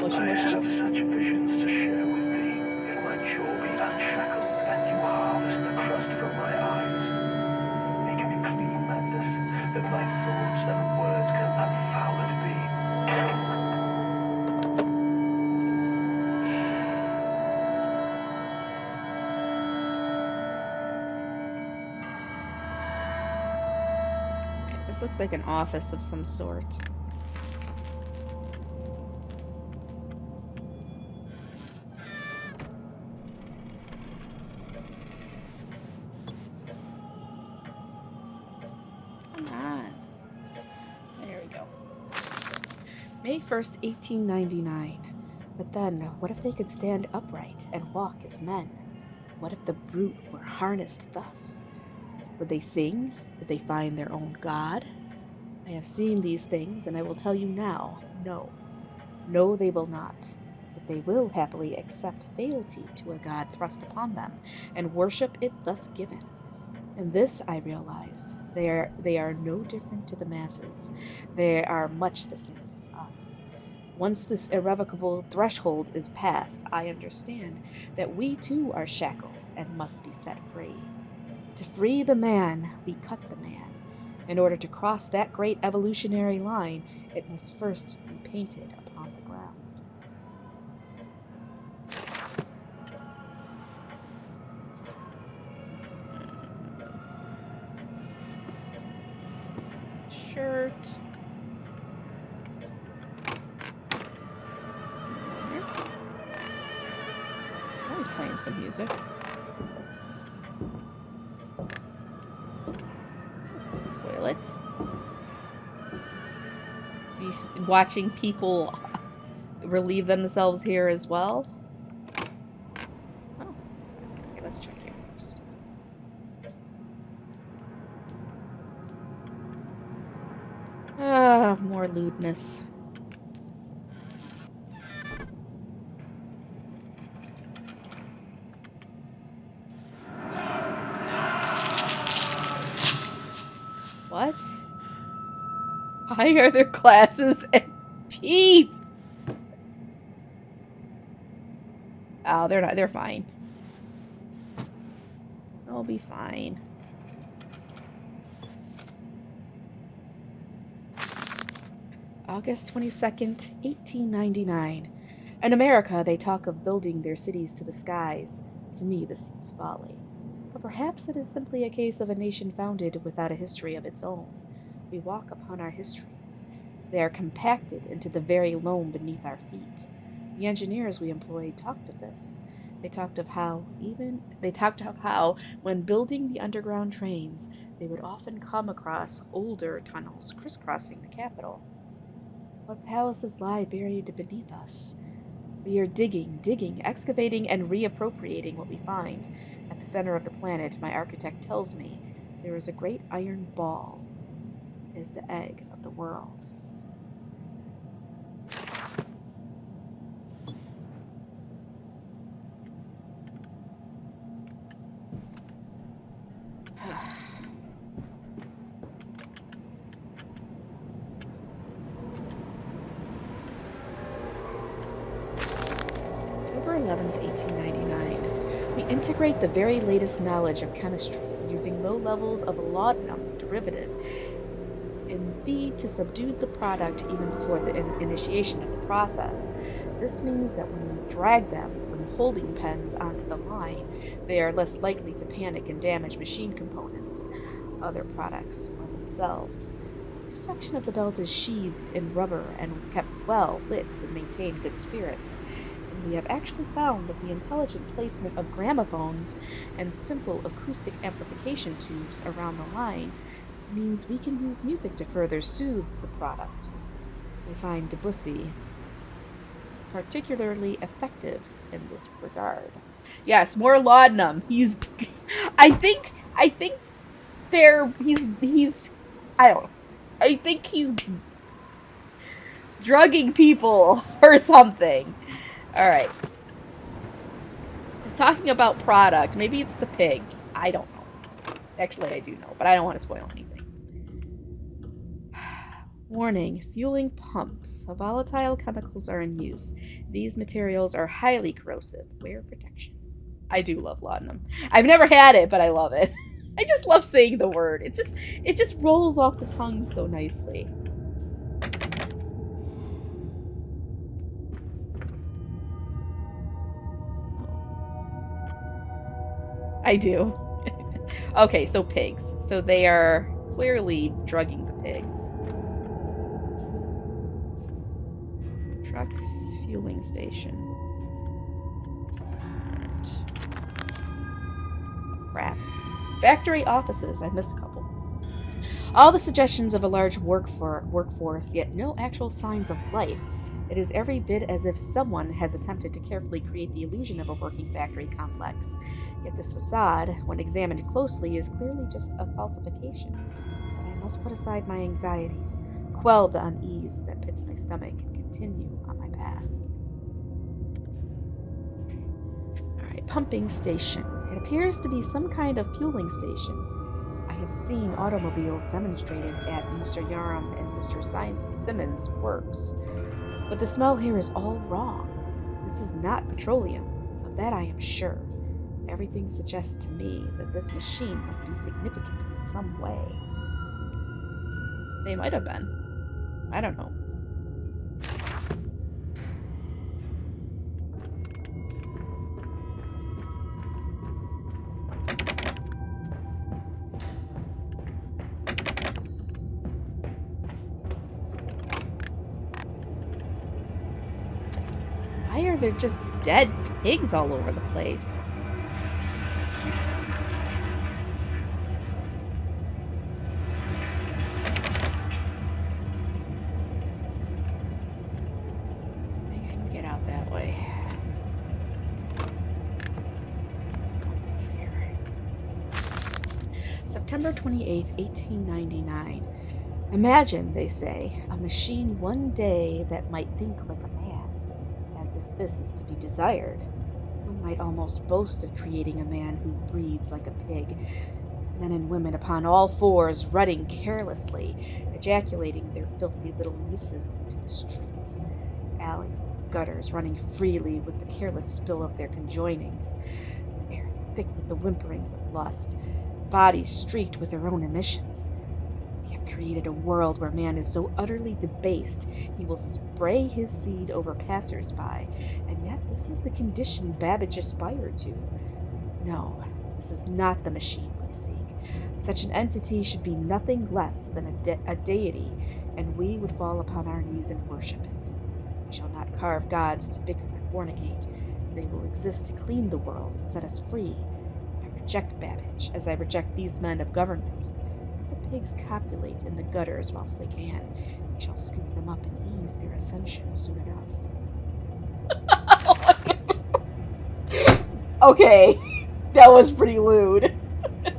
Mushy I mushy? have such visions to share with thee. If my jaw be unshackled, and you harvest the crust from my eyes. Make me clean, Mandus, that my thoughts and words can unfouled be. This looks like an office of some sort. Come on. There we go. May 1st, 1899. But then, what if they could stand upright and walk as men? What if the brute were harnessed thus? Would they sing? Would they find their own god? I have seen these things, and I will tell you now, no. No, they will not. But they will happily accept fealty to a god thrust upon them, and worship it thus given. And this I realized. They are no different to the masses. They are much the same as us. Once this irrevocable threshold is passed, I understand that we too are shackled and must be set free. To free the man, we cut the man. In order to cross that great evolutionary line, it must first be painted upon the ground. Shirt. Oh, he's playing some music. Toilet. He's watching people relieve themselves here as well. Oh, okay, let's check here first. Ah, more lewdness. What? Why are their glasses and teeth? Oh, they're not. They're fine. They'll be fine. August 22nd, 1899. In America, they talk of building their cities to the skies. To me, this seems folly. But perhaps it is simply a case of a nation founded without a history of its own. We walk upon our histories. They are compacted into the very loam beneath our feet. The engineers we employed talked of this. They talked of how, when building the underground trains, they would often come across older tunnels crisscrossing the capital. What palaces lie buried beneath us? We are digging, excavating, and reappropriating what we find. At the center of the planet, my architect tells me, there is a great iron ball. It is the egg of the world. 11th, 1899. We integrate the very latest knowledge of chemistry using low levels of a laudanum derivative in feed to subdue the product even before the initiation of the process. This means that when we drag them from holding pens onto the line, they are less likely to panic and damage machine components, other products, or themselves. This section of the belt is sheathed in rubber and kept well lit to maintain good spirits. And we have actually found that the intelligent placement of gramophones and simple acoustic amplification tubes around the line means we can use music to further soothe the product. We find Debussy particularly effective in this regard. Yes, more laudanum. He's I think he's I don't know. I think he's drugging people or something. Alright. He's talking about product. Maybe it's the pigs. I don't know. Actually, I do know, but I don't want to spoil anything. Warning, fueling pumps. Volatile chemicals are in use. These materials are highly corrosive. Wear protection. I do love laudanum. I've never had it, but I love it. I just love saying the word. It just rolls off the tongue so nicely. I do. Okay, so pigs. So they are clearly drugging the pigs. Trucks, fueling station. Crap. Factory offices. I missed a couple. All the suggestions of a large workforce, yet no actual signs of life. It is every bit as if someone has attempted to carefully create the illusion of a working factory complex. Yet this facade, when examined closely, is clearly just a falsification. But I must put aside my anxieties, quell the unease that pits my stomach, and continue on my path. Alright, pumping station. It appears to be some kind of fueling station. I have seen automobiles demonstrated at Mr. Yarum and Mr. Simmons' works. But the smell here is all wrong. This is not petroleum. Of that I am sure. Everything suggests to me that this machine must be significant in some way. They might have been. I don't know. Why are there just dead pigs all over the place? I think I can get out that way. What's here? September 28th, 1899. Imagine, they say, a machine one day that might think like a man. As if this is to be desired. One might almost boast of creating a man who breathes like a pig. Men and women upon all fours running carelessly, ejaculating their filthy little missives into the streets. Alleys and gutters running freely with the careless spill of their conjoinings. The air thick with the whimperings of lust. Bodies streaked with their own emissions. We have created a world where man is so utterly debased he will spray his seed over passers-by, and yet this is the condition Babbage aspired to. No, this is not the machine we seek. Such an entity should be nothing less than a deity, and we would fall upon our knees and worship it. We shall not carve gods to bicker and fornicate. They will exist to clean the world and set us free. I reject Babbage, as I reject these men of government. Pigs copulate in the gutters whilst they can. We shall scoop them up and ease their ascension soon enough. Okay, that was pretty lewd.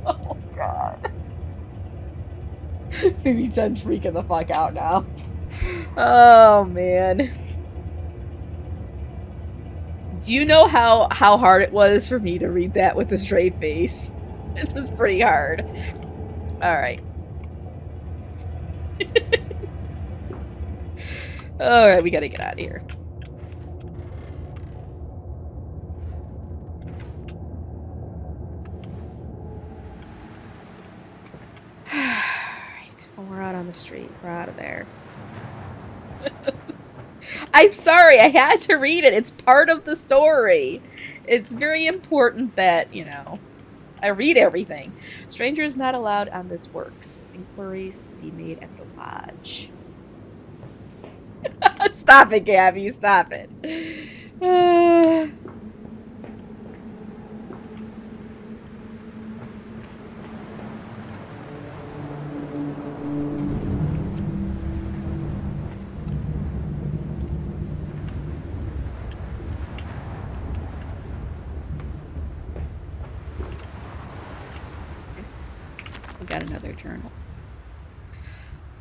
Oh god. Maybe 10's freaking the fuck out now. Oh man. Do you know how hard it was for me to read that with a straight face? It was pretty hard. Alright. Alright, we gotta get out of here. out on the street. We're out of there. I'm sorry, I had to read it. It's part of the story. It's very important that, I read everything. Strangers not allowed on this works. Inquiries to be made at the lodge. Stop it, Gabby. Stop it. We got another journal.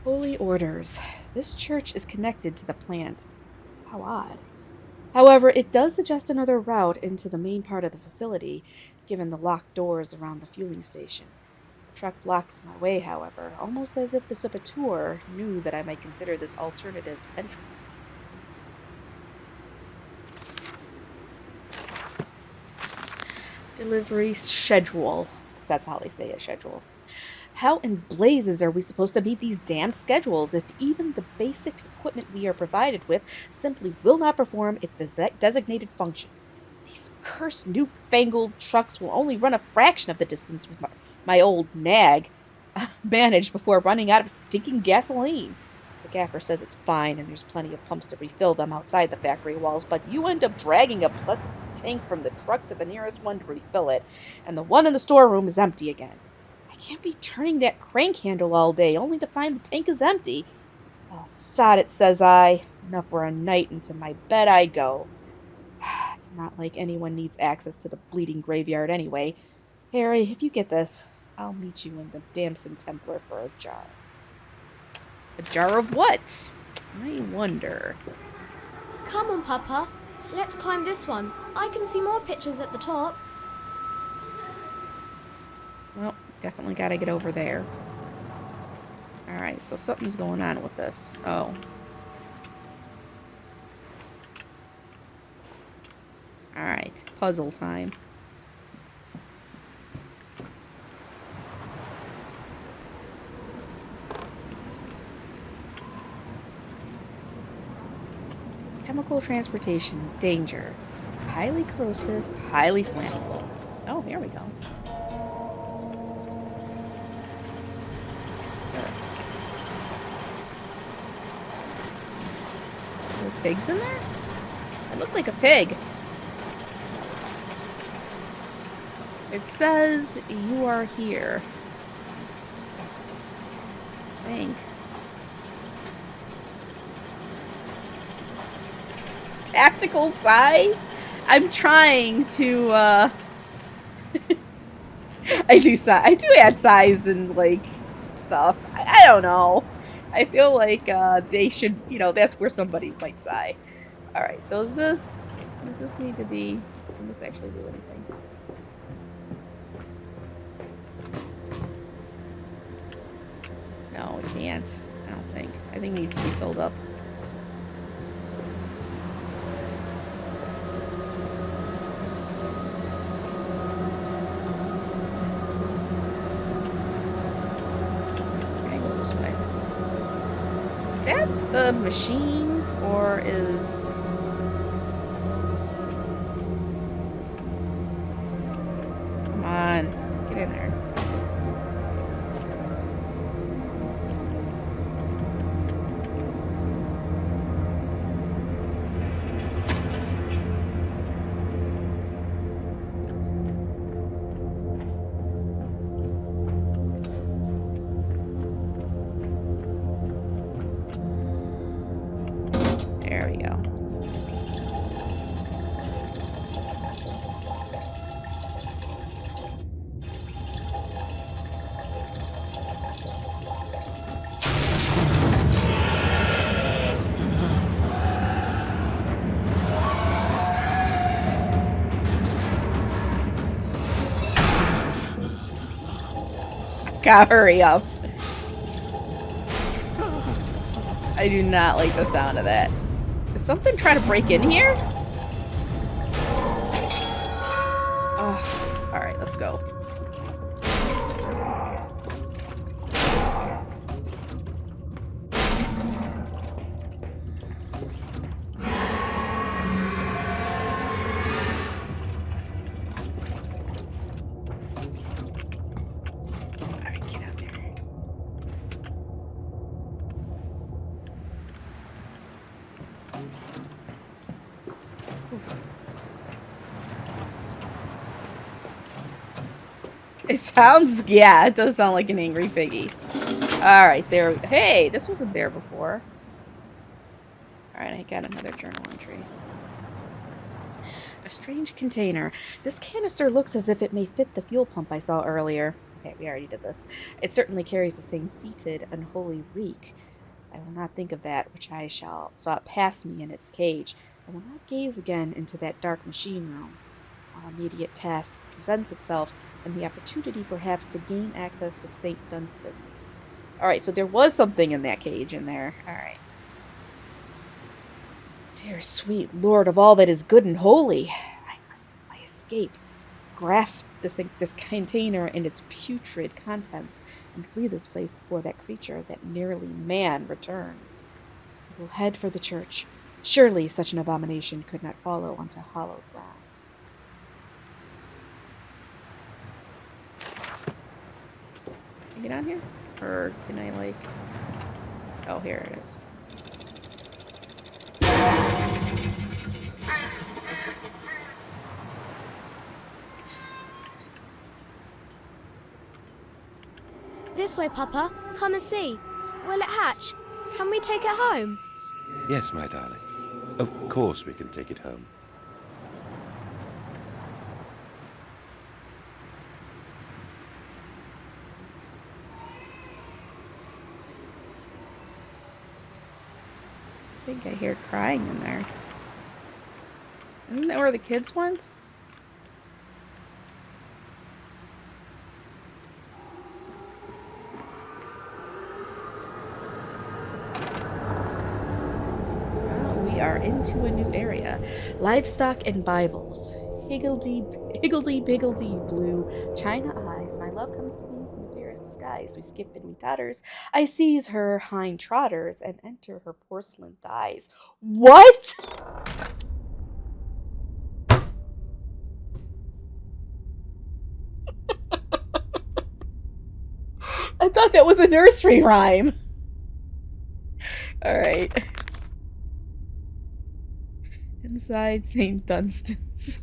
Holy orders. This church is connected to the plant. How odd. However, it does suggest another route into the main part of the facility, given the locked doors around the fueling station. The truck blocks my way, however, almost as if the saboteur knew that I might consider this alternative entrance. Delivery schedule, because that's how they say it, schedule. How in blazes are we supposed to meet these damn schedules if even the basic equipment we are provided with simply will not perform its designated function? These cursed newfangled trucks will only run a fraction of the distance with my old nag managed before running out of stinking gasoline. The gaffer says it's fine and there's plenty of pumps to refill them outside the factory walls, but you end up dragging a plastic tank from the truck to the nearest one to refill it, and the one in the storeroom is empty again. I can't be turning that crank handle all day, only to find the tank is empty. Well, sod it, says I. Enough for a night, and to my bed I go. It's not like anyone needs access to the bleeding graveyard anyway. Harry, if you get this, I'll meet you in the Damson Templar for a jar. A jar of what? I wonder. Come on, Papa. Let's climb this one. I can see more pictures at the top. Well, definitely gotta get over there. Alright, so something's going on with this. Oh. Alright, puzzle time. Chemical transportation, danger. Highly corrosive, highly flammable. Oh, here we go. What's this? Are there pigs in there? It looked like a pig. It says you are here. I think. Tactical size? I'm trying to, I do add size and, like, stuff. I don't know. I feel like, they should, that's where somebody might sigh. Alright, so does this need to be, can this actually do anything? No, it can't. I don't think. I think it needs to be filled up. Is that the machine, or is... Come on, get in there. There we go. Gotta hurry up. I do not like the sound of that. Is something trying to break in here? Alright, let's go. It sounds, yeah, it does sound like an angry piggy. Alright, there. Hey, this wasn't there before. Alright, I got another journal entry. A strange container. This canister looks as if it may fit the fuel pump I saw earlier. Okay, we already did this. It certainly carries the same fetid, unholy reek. I will not think of that which I saw it pass me in its cage. I will not gaze again into that dark machine room. Our immediate task presents itself, and the opportunity perhaps to gain access to St. Dunstan's. Alright, so there was something in that cage in there. Alright. Dear sweet Lord of all that is good and holy, I must make my escape. Grasp this container and its putrid contents, and flee this place before that creature, that nearly man, returns. I will head for the church. Surely such an abomination could not follow onto hallowed ground. Can I get on here? Or can I, like... Oh, here it is. This way, Papa. Come and see. Will it hatch? Can we take it home? Yes, my darlings. Of course we can take it home. I think I hear crying in there. Isn't that where the kids went? We are into a new area. Livestock and Bibles. Higgledy-piggledy blue china eyes. My love comes to me from the fairest disguise. We skip and we totters. I seize her hind trotters and enter her porcelain thighs. What? I thought that was a nursery rhyme. Alright. Inside St. Dunstan's.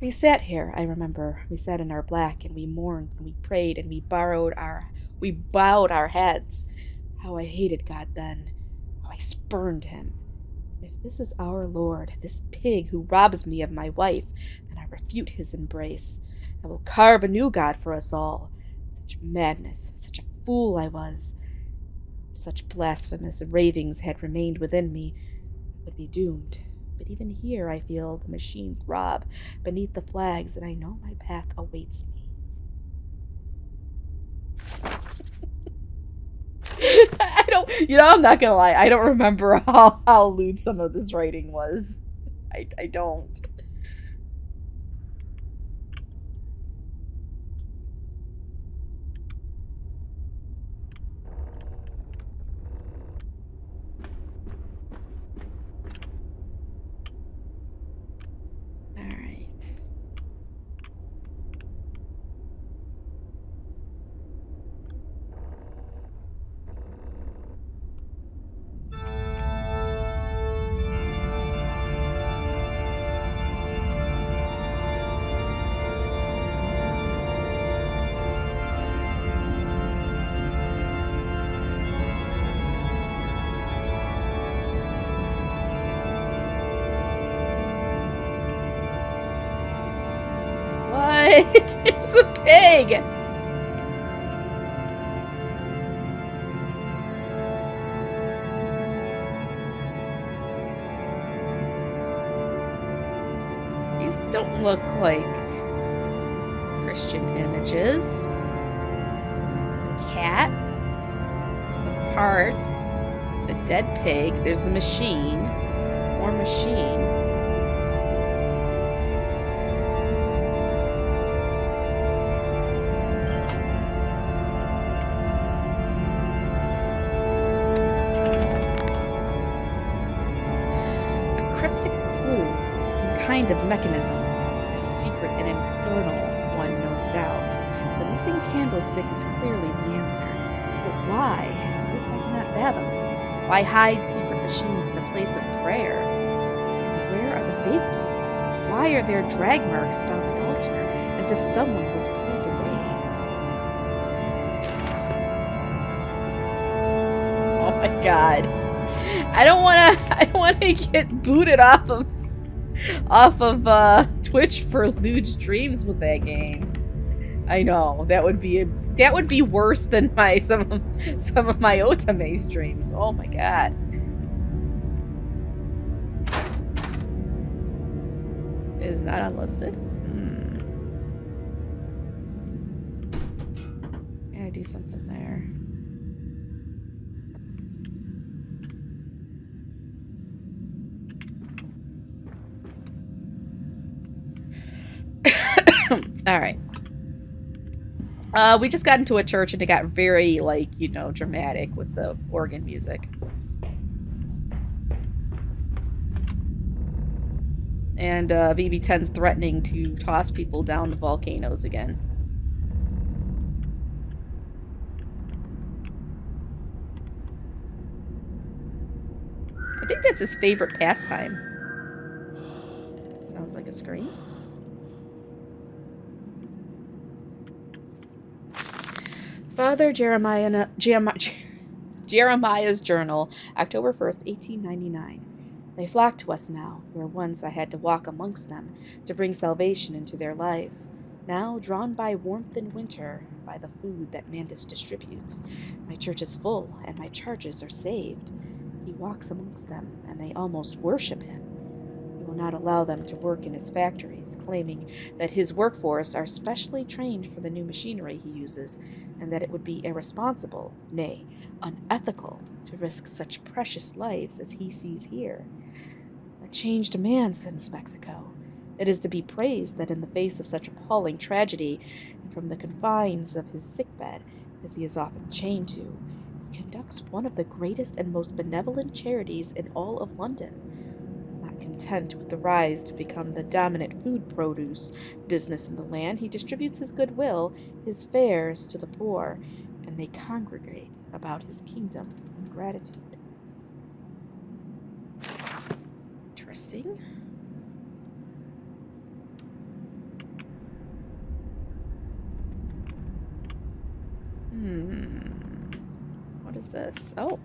We sat here, I remember. We sat in our black, and we mourned, and we prayed, and we bowed our heads. How I hated God then. How I spurned him. If this is our Lord, this pig who robs me of my wife, then I refute his embrace. I will carve a new God for us all. Such madness, such a fool I was. If such blasphemous ravings had remained within me, I would be doomed. But even here I feel the machine throb beneath the flags, and I know my path awaits me. I'm not gonna lie, I don't remember how lewd some of this writing was. I don't. It's a pig! These don't look like Christian images. It's a cat. The heart. A dead pig. There's a machine. More machine. Of mechanism, a secret and infernal one, no doubt. The missing candlestick is clearly the answer. But why? This I cannot fathom. Why hide secret machines in a place of prayer? And where are the faithful? Why are there drag marks about the altar, as if someone was pulled away? Oh my god. I don't wanna get booted off of Twitch for lewd streams with that game. I know, that would be worse than some of my Otome streams. Oh my god. It is not unlisted. Gotta do something there. All right. We just got into a church and it got very, like, you know, dramatic with the organ music. And BB-10's threatening to toss people down the volcanoes again. I think that's his favorite pastime. Sounds like a scream. Father Jeremiah's journal, October 1st, 1899. They flock to us now, where once I had to walk amongst them to bring salvation into their lives. Now, drawn by warmth in winter, by the food that Mandus distributes, my church is full, and my charges are saved. He walks amongst them, and they almost worship him. He will not allow them to work in his factories, claiming that his workforce are specially trained for the new machinery he uses, and that it would be irresponsible, nay, unethical, to risk such precious lives as he sees here. A changed man sends Mexico. It is to be praised that in the face of such appalling tragedy, and from the confines of his sickbed, as he is often chained to, he conducts one of the greatest and most benevolent charities in all of London. Not content with the rise to become the dominant food produce business in the land, he distributes his goodwill, his fares to the poor, and they congregate about his kingdom in gratitude. Interesting. What is this? Oh.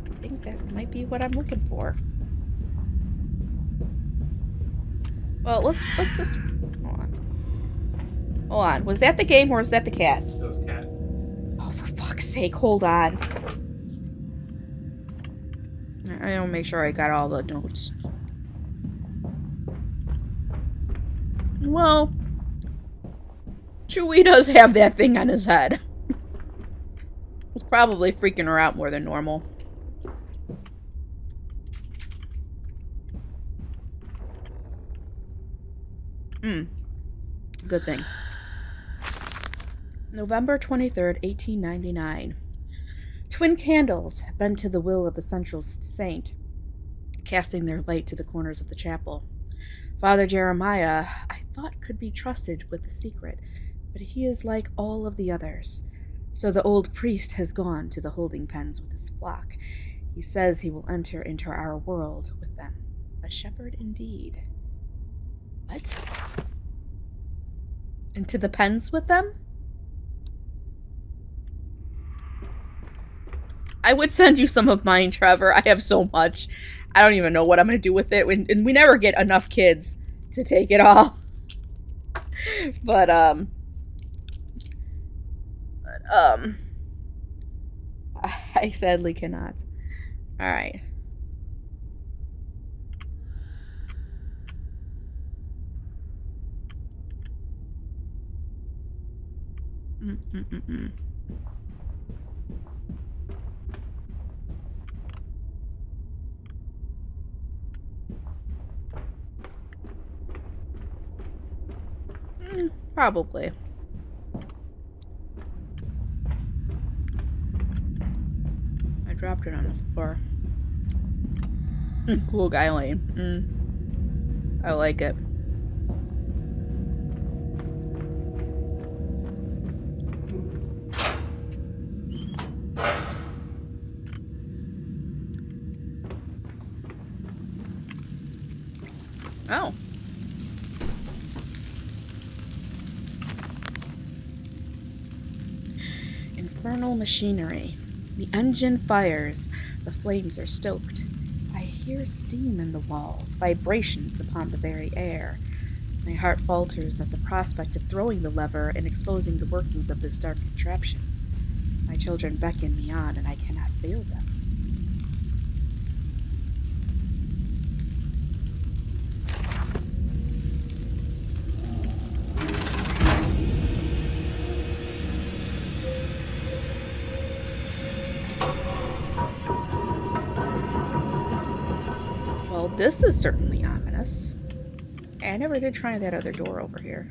I think that might be what I'm looking for. Well, let's just hold on. Hold on. Was that the game or was that the cats? Those cat. Oh, for fuck's sake, hold on. I don't make sure I got all the notes. Well, Chewie does have that thing on his head. It's probably freaking her out more than normal. Good thing. November 23rd, 1899. Twin candles bent to the will of the central saint, casting their light to the corners of the chapel. Father Jeremiah, I thought, could be trusted with the secret, but he is like all of the others. So the old priest has gone to the holding pens with his flock. He says he will enter into our world with them. A shepherd indeed. What? Into the pens with them? I would send you some of mine, Trevor. I have so much. I don't even know what I'm going to do with it. And we never get enough kids to take it all. But, I sadly cannot. Alright. Probably. I dropped it on the floor. Cool guy lane. I like it. Oh. Infernal machinery. The engine fires. The flames are stoked. I hear steam in the walls, vibrations upon the very air. My heart falters at the prospect of throwing the lever and exposing the workings of this dark contraption. My children beckon me on, and I cannot fail them. Well, this is certainly ominous. I never did try that other door over here.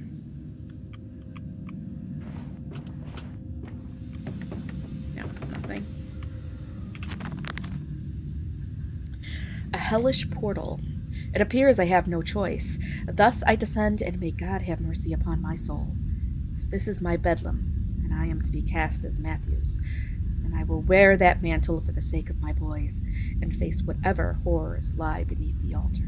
No, nothing. A hellish portal. It appears I have no choice. Thus I descend, and may God have mercy upon my soul. If this is my bedlam, and I am to be cast as Matthews, then I will wear that mantle for the sake of my boys, and face whatever horrors lie beneath the altar.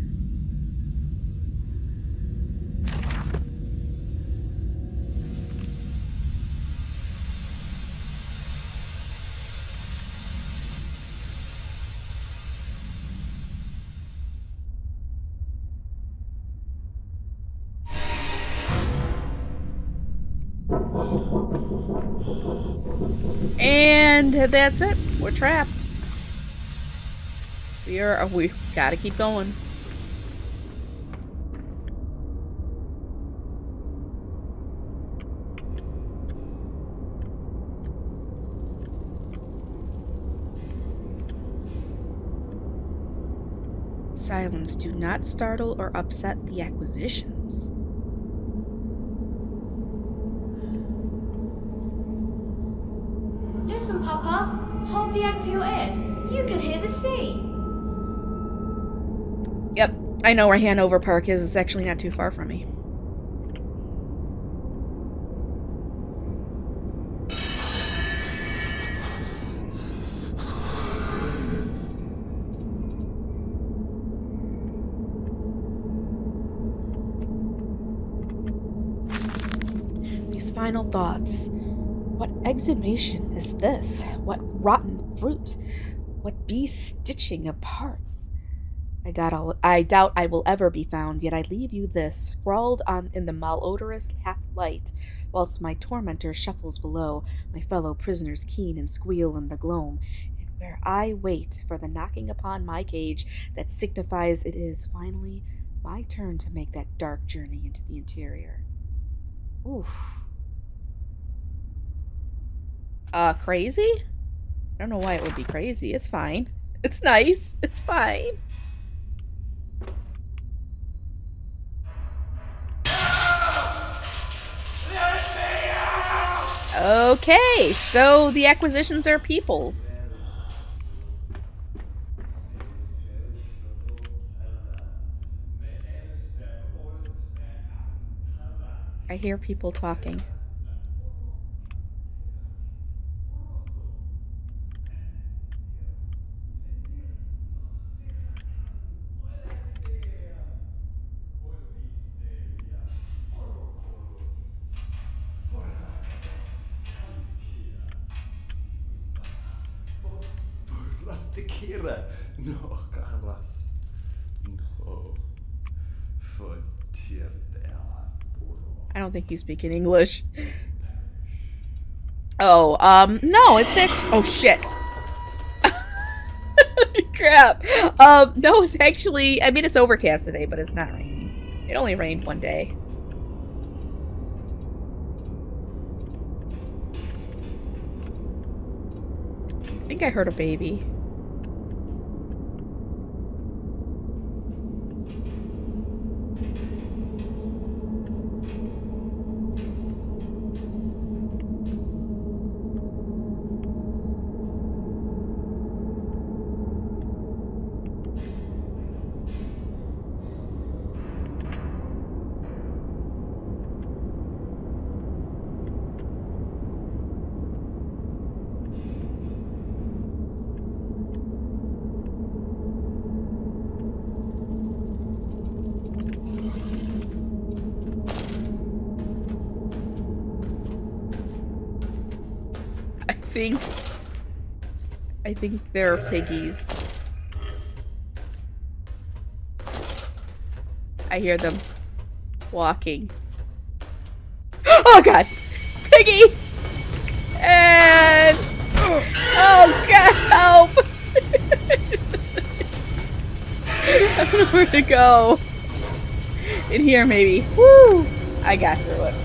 And that's it. We're trapped. We gotta keep going. Silence. Do not startle or upset the acquisitions. Listen, Papa. Hold the egg to your ear. You can hear the sea. Yep, I know where Hanover Park is. It's actually not too far from me. These final thoughts. What exhumation is this? What rotten fruit? What bee-stitching of parts? I doubt I will ever be found, yet I leave you this, scrawled on in the malodorous half-light, whilst my tormentor shuffles below, my fellow prisoners keen and squeal in the gloam, and where I wait for the knocking upon my cage that signifies it is, finally, my turn to make that dark journey into the interior. Oof. Crazy? I don't know why it would be crazy. It's fine. It's nice. It's fine. Okay, so the acquisitions are people's. I hear people talking. No, Carlos. No. I don't think he's speaking English. Oh, no, it's actually... Oh, shit. Crap. No, it's actually... I mean, it's overcast today, but it's not raining. It only rained one day. I think I heard a baby. think they're piggies. I hear them walking. Oh god! Piggy! And oh god, help! I don't know where to go. In here, maybe. Woo! I got through it.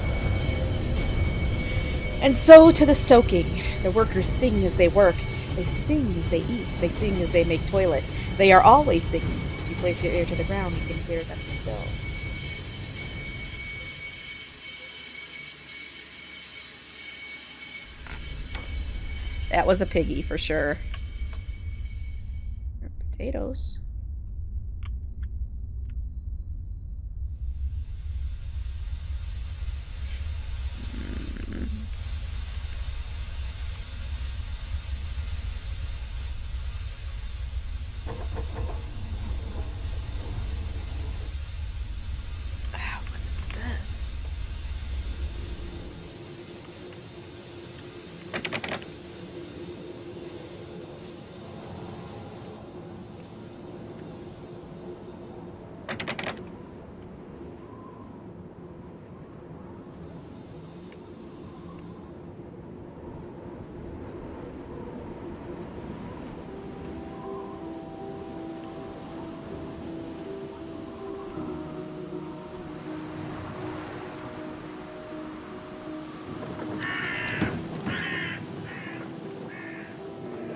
And so to the stoking. The workers sing as they work. They sing as they eat. They sing as they make toilet. They are always singing. If you place your ear to the ground, you can hear them still. That was a piggy for sure. Potatoes.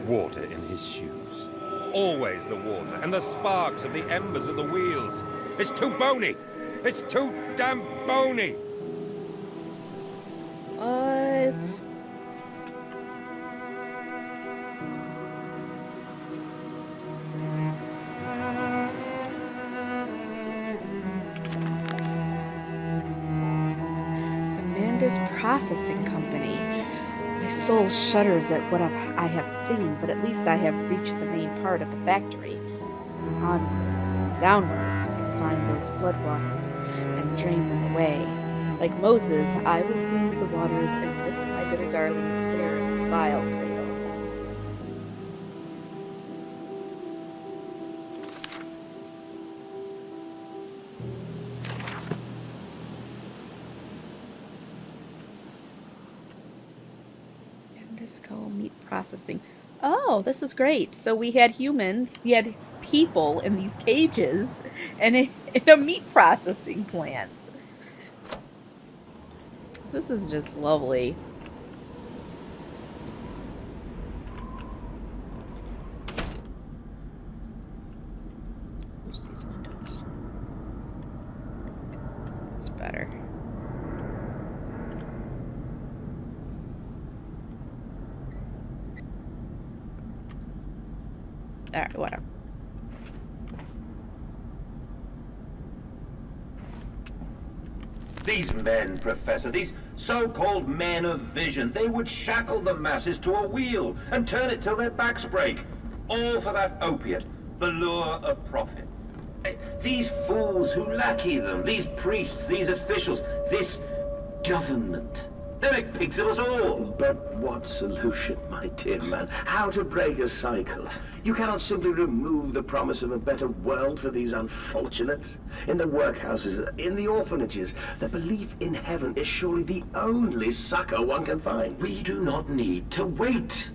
Water in his shoes. Always the water, and the sparks of the embers of the wheels. It's too bony! It's too damn bony! What? Amanda's Processing Company. My soul shudders at what I have seen, but at least I have reached the main part of the factory. Onwards, downwards, to find those floodwaters and drain them away. Like Moses, I will clean the waters and lift my bitter darlings clear of its vile cradle. Meat processing. Oh, this is great. So we had humans, we had people in these cages, and in a meat processing plant. This is just lovely. Close these windows. It's better. Alright, whatever. These men, Professor, these so-called men of vision, they would shackle the masses to a wheel and turn it till their backs break. All for that opiate, the lure of profit. These fools who lackey them, these priests, these officials, this government. They make pigs of us all. But what solution, my dear man? How to break a cycle? You cannot simply remove the promise of a better world for these unfortunates. In the workhouses, in the orphanages, the belief in heaven is surely the only succor one can find. We do not need to wait.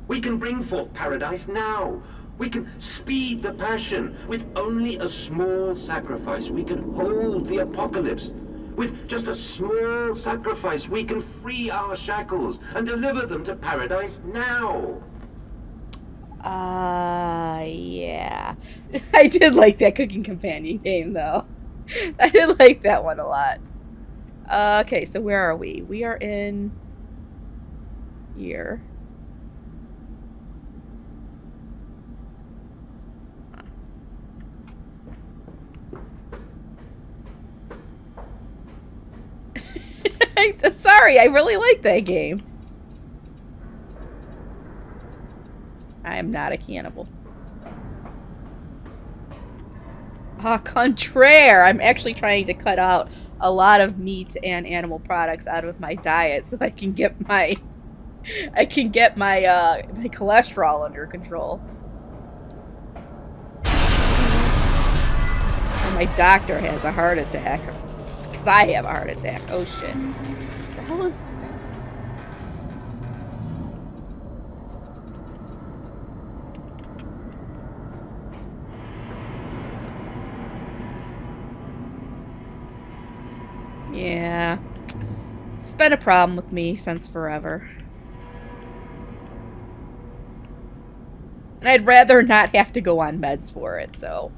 We can bring forth paradise now. We can speed the passion. With only a small sacrifice, we can hold the apocalypse. With just a small sacrifice, we can free our shackles and deliver them to paradise now. Yeah. I did like that cooking companion game, though. I did like that one a lot. Okay, so where are we? We are in here. I'm sorry, I really like that game. I am not a cannibal. Contraire! I'm actually trying to cut out a lot of meat and animal products out of my diet so I can get my I can get my my cholesterol under control. And my doctor has a heart attack. Because I have a heart attack. Oh shit. What the hell is... Yeah. It's been a problem with me since forever. I'd rather not have to go on meds for it, so...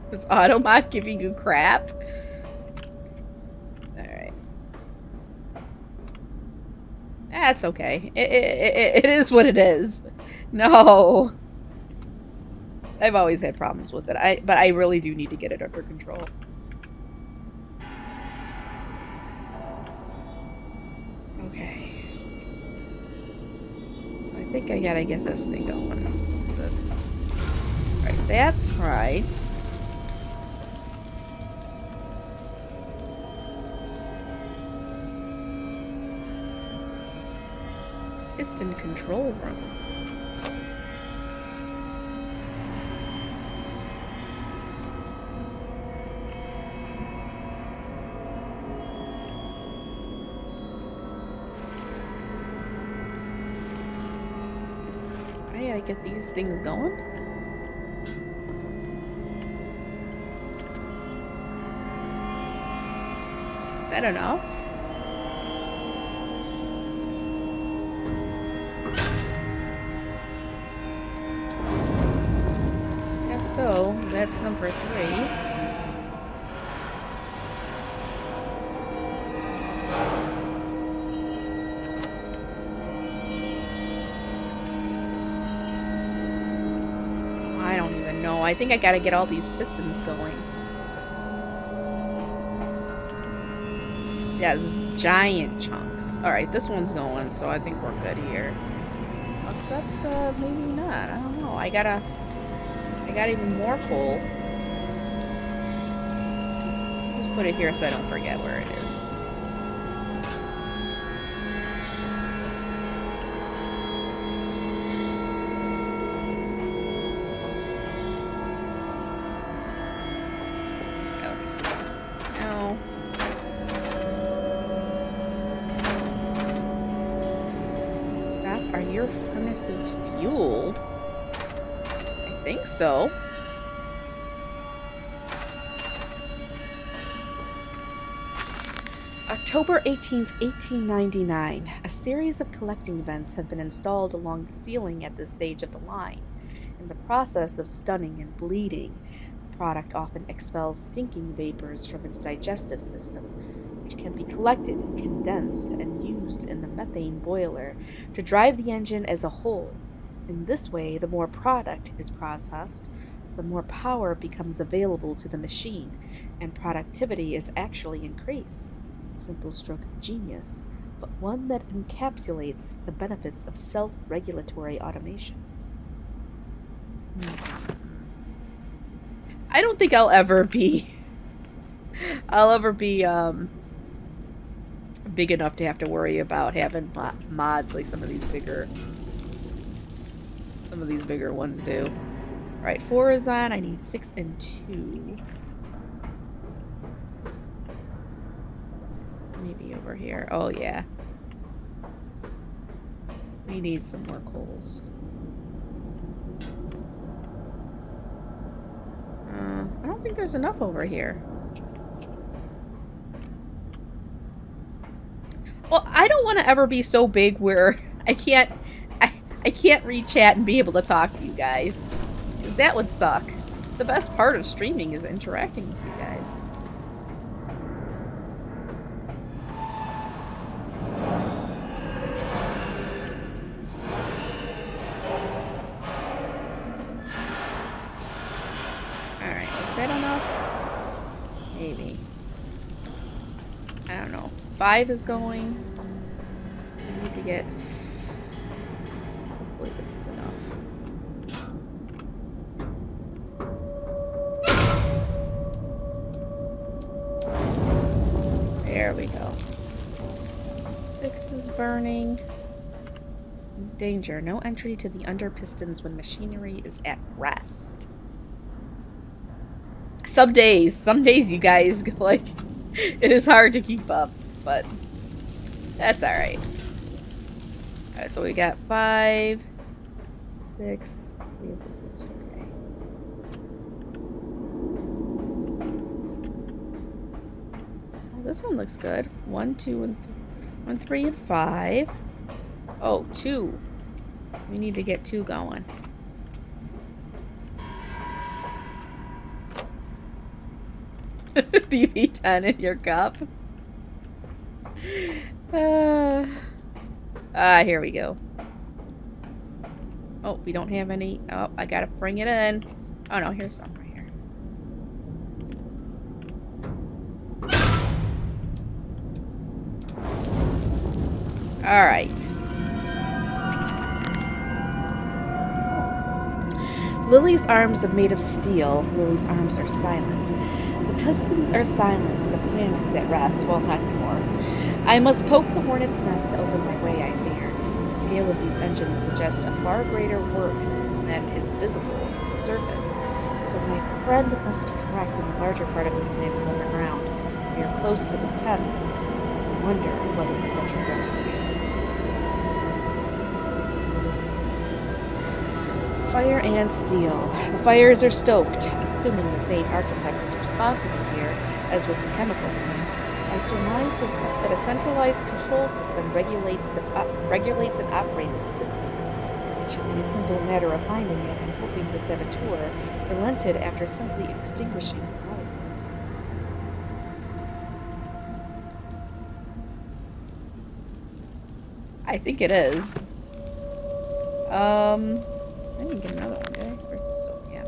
Is Automod giving you crap? Alright. That's okay. It is what it is. No. I've always had problems with it. But I really do need to get it under control. Okay. So I think I gotta get this thing going. What's this? Alright, that's right. Piston control room. I gotta get these things going. Is that enough? So, that's number 3. I don't even know. I think I gotta get all these pistons going. Yeah, it's giant chunks. Alright, this one's going, so I think we're good here. Except, maybe not. I don't know. I got even more coal. Just put it here so I don't forget where it is. Let's see. No. Stop. Are your furnaces fueled? I think so. October 18th, 1899. A series of collecting vents have been installed along the ceiling at this stage of the line. In the process of stunning and bleeding, the product often expels stinking vapors from its digestive system, which can be collected, condensed, and used in the methane boiler to drive the engine as a whole. In this way, the more product is processed, the more power becomes available to the machine, and productivity is actually increased. A simple stroke of genius, but one that encapsulates the benefits of self-regulatory automation. I don't think I'll ever be big enough to have to worry about having mods like some of these bigger ones do. Alright, 4 is on. I need 6 and 2. Maybe over here. Oh, yeah. We need some more coals. I don't think there's enough over here. Well, I don't want to ever be so big where I can't read chat and be able to talk to you guys. Because that would suck. The best part of streaming is interacting with you guys. Alright, is that enough? Maybe. I don't know. 5 is going. get... Hopefully this is enough. There we go. 6 is burning. Danger. No entry to the under pistons when machinery is at rest. Some days, you guys, like, it is hard to keep up, but that's alright. Alright, so we got 5, 6. Let's see if this is okay. Oh, this one looks good. 1, 2, and 1, 3, and 5. Oh, 2. We need to get 2 going. BB10 in your cup. Here we go. Oh, we don't have any. Oh, I gotta bring it in. Oh no, here's some right here. Alright. Lily's arms are made of steel. Lily's arms are silent. The pistons are silent. The plant is at rest. Well, not anymore. I must poke the hornet's nest to open my way, I fear. The scale of these engines suggests a far greater works than is visible from the surface. So my friend must be correct, and the larger part of this plant is underground. We are close to the Thames. I wonder whether it's such a risk. Fire and steel. The fires are stoked, assuming the same architect is responsible here as with the chemical plant. I surmise that a centralized control system regulates and operates the pistons. It should be a simple matter of finding it and hoping the saboteur relented after simply extinguishing the fires. I think it is. I didn't get another one, did I? Where's this soap? Yeah.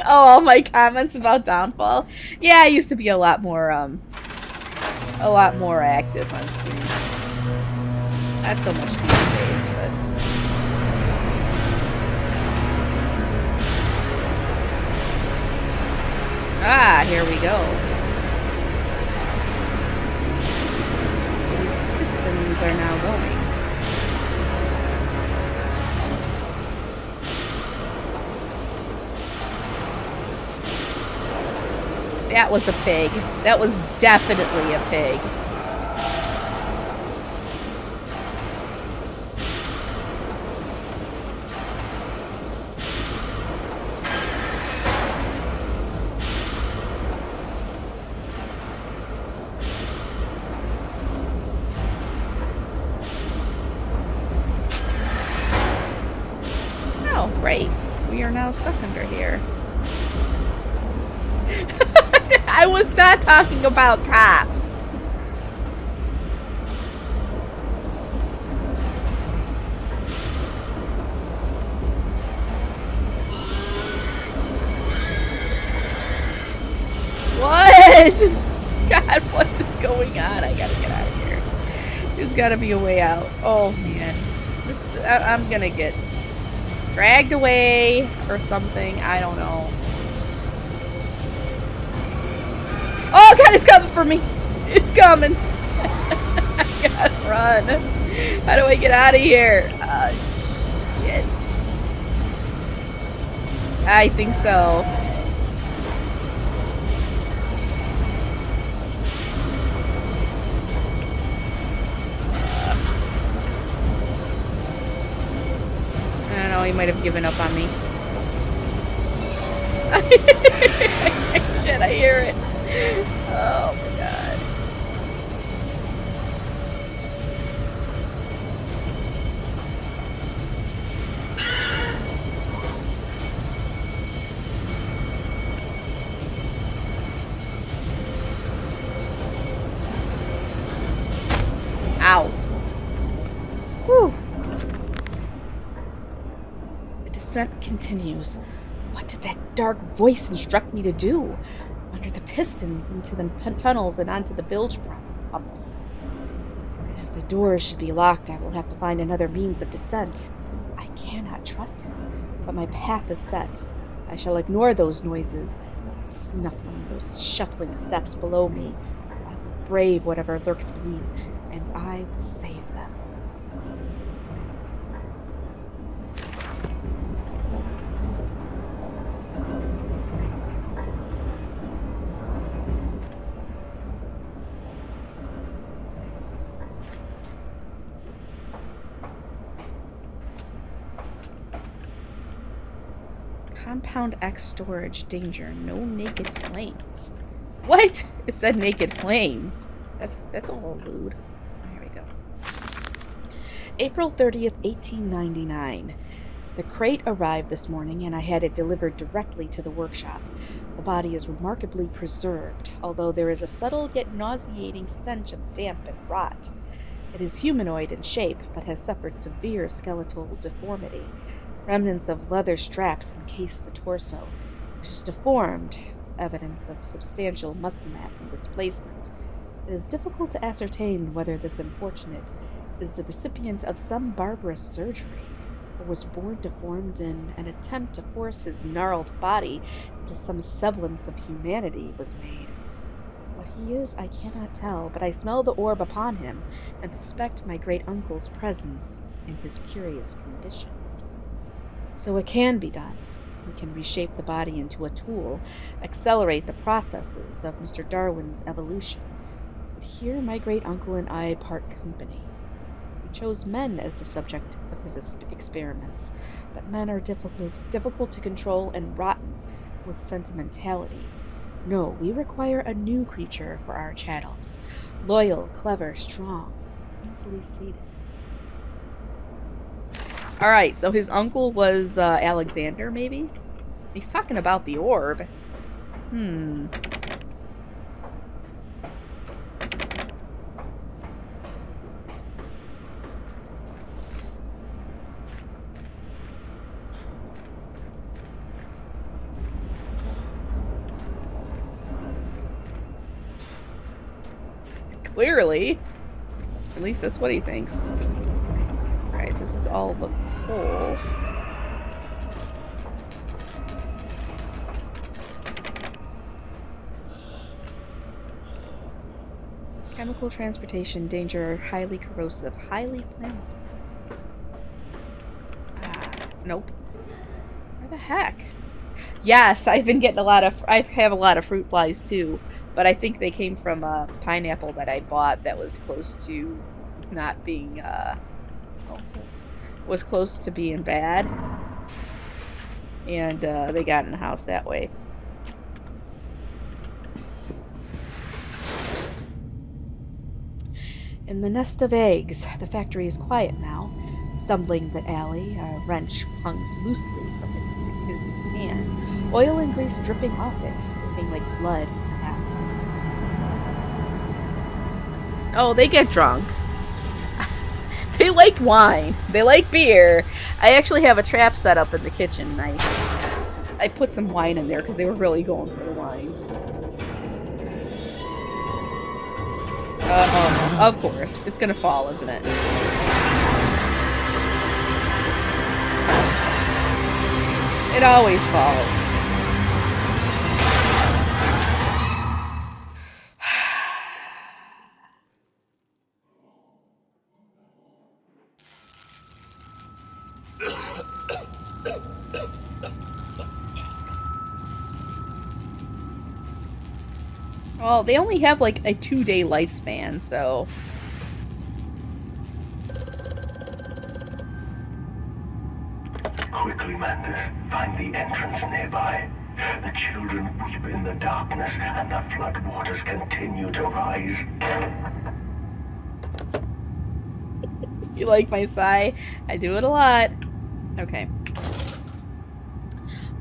Oh, all my comments about Downfall. Yeah, I used to be a lot more active on Steam. Not so much these days, but here we go. Pistons are now going. That was a pig. That was definitely a pig. Great. We are now stuck under here. I was not talking about cops. What? God, what is going on? I gotta get out of here. There's gotta be a way out. Oh, man. I'm gonna get dragged away or something. I don't know. Oh God, it's coming for me. It's coming. I gotta run. How do I get out of here? Shit. I think so. I don't know, he might have given up on me. Shit, I hear it. Oh my God. Ow. Whew. The descent continues. What did that dark voice instruct me to do? Under the pistons into the tunnels and onto the bilge pumps. And if the doors should be locked, I will have to find another means of descent. I cannot trust him, but my path is set. I shall ignore those noises, that snuffling, those shuffling steps below me. I will brave whatever lurks beneath, and I will save them. Compound X storage danger. No naked flames. What? It said naked flames. That's all rude. Here we go. April 30th, 1899. The crate arrived this morning and I had it delivered directly to the workshop. The body is remarkably preserved, although there is a subtle yet nauseating stench of damp and rot. It is humanoid in shape, but has suffered severe skeletal deformity. Remnants of leather straps encase the torso, which is deformed, evidence of substantial muscle mass and displacement. It is difficult to ascertain whether this unfortunate is the recipient of some barbarous surgery, or was born deformed in an attempt to force his gnarled body into some semblance of humanity was made. What he is, I cannot tell, but I smell the orb upon him, and suspect my great-uncle's presence in his curious condition. So it can be done. We can reshape the body into a tool, accelerate the processes of Mr. Darwin's evolution. But here my great-uncle and I part company. He chose men as the subject of his experiments, but men are difficult to control and rotten with sentimentality. No, we require a new creature for our chattels. Loyal, clever, strong, easily sated. Alright, so his uncle was Alexander, maybe? He's talking about the orb. Clearly. At least that's what he thinks. Alright, this is all the coal. Chemical transportation danger, highly corrosive, highly flammable. Nope. Where the heck? Yes, I've been getting I have a lot of fruit flies too, but I think they came from a pineapple that I bought that was close to not being, was close to being bad. And they got in the house that way. In the nest of eggs, the factory is quiet now. Stumbling the alley, a wrench hung loosely from his hand, oil and grease dripping off it, looking like blood in the half-light. Oh, they get drunk. They like wine. They like beer. I actually have a trap set up in the kitchen. I put some wine in there because they were really going for the wine. Of course. It's gonna fall, isn't it? It always falls. Well, they only have like a 2-day lifespan, so... Quickly, Mandus, find the entrance nearby. The children weep in the darkness, and the floodwaters continue to rise. You like my sigh? I do it a lot. Okay.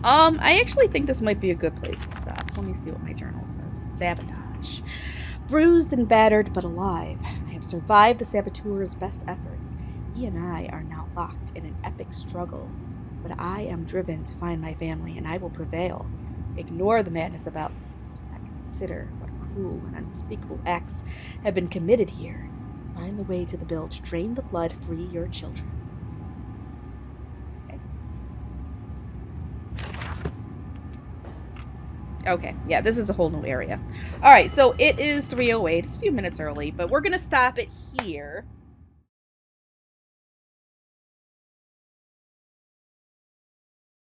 I actually think this might be a good place to stop. Let me see what my journal says. Sabotage. Bruised and battered, but alive. I have survived the saboteur's best efforts. He and I are now locked in an epic struggle. But I am driven to find my family, and I will prevail. Ignore the madness about me. Do not consider what cruel and unspeakable acts have been committed here. Find the way to the bilge, drain the blood, free your children. Okay, yeah, this is a whole new area. Alright, so it is 3:08. It's a few minutes early, but we're going to stop it here.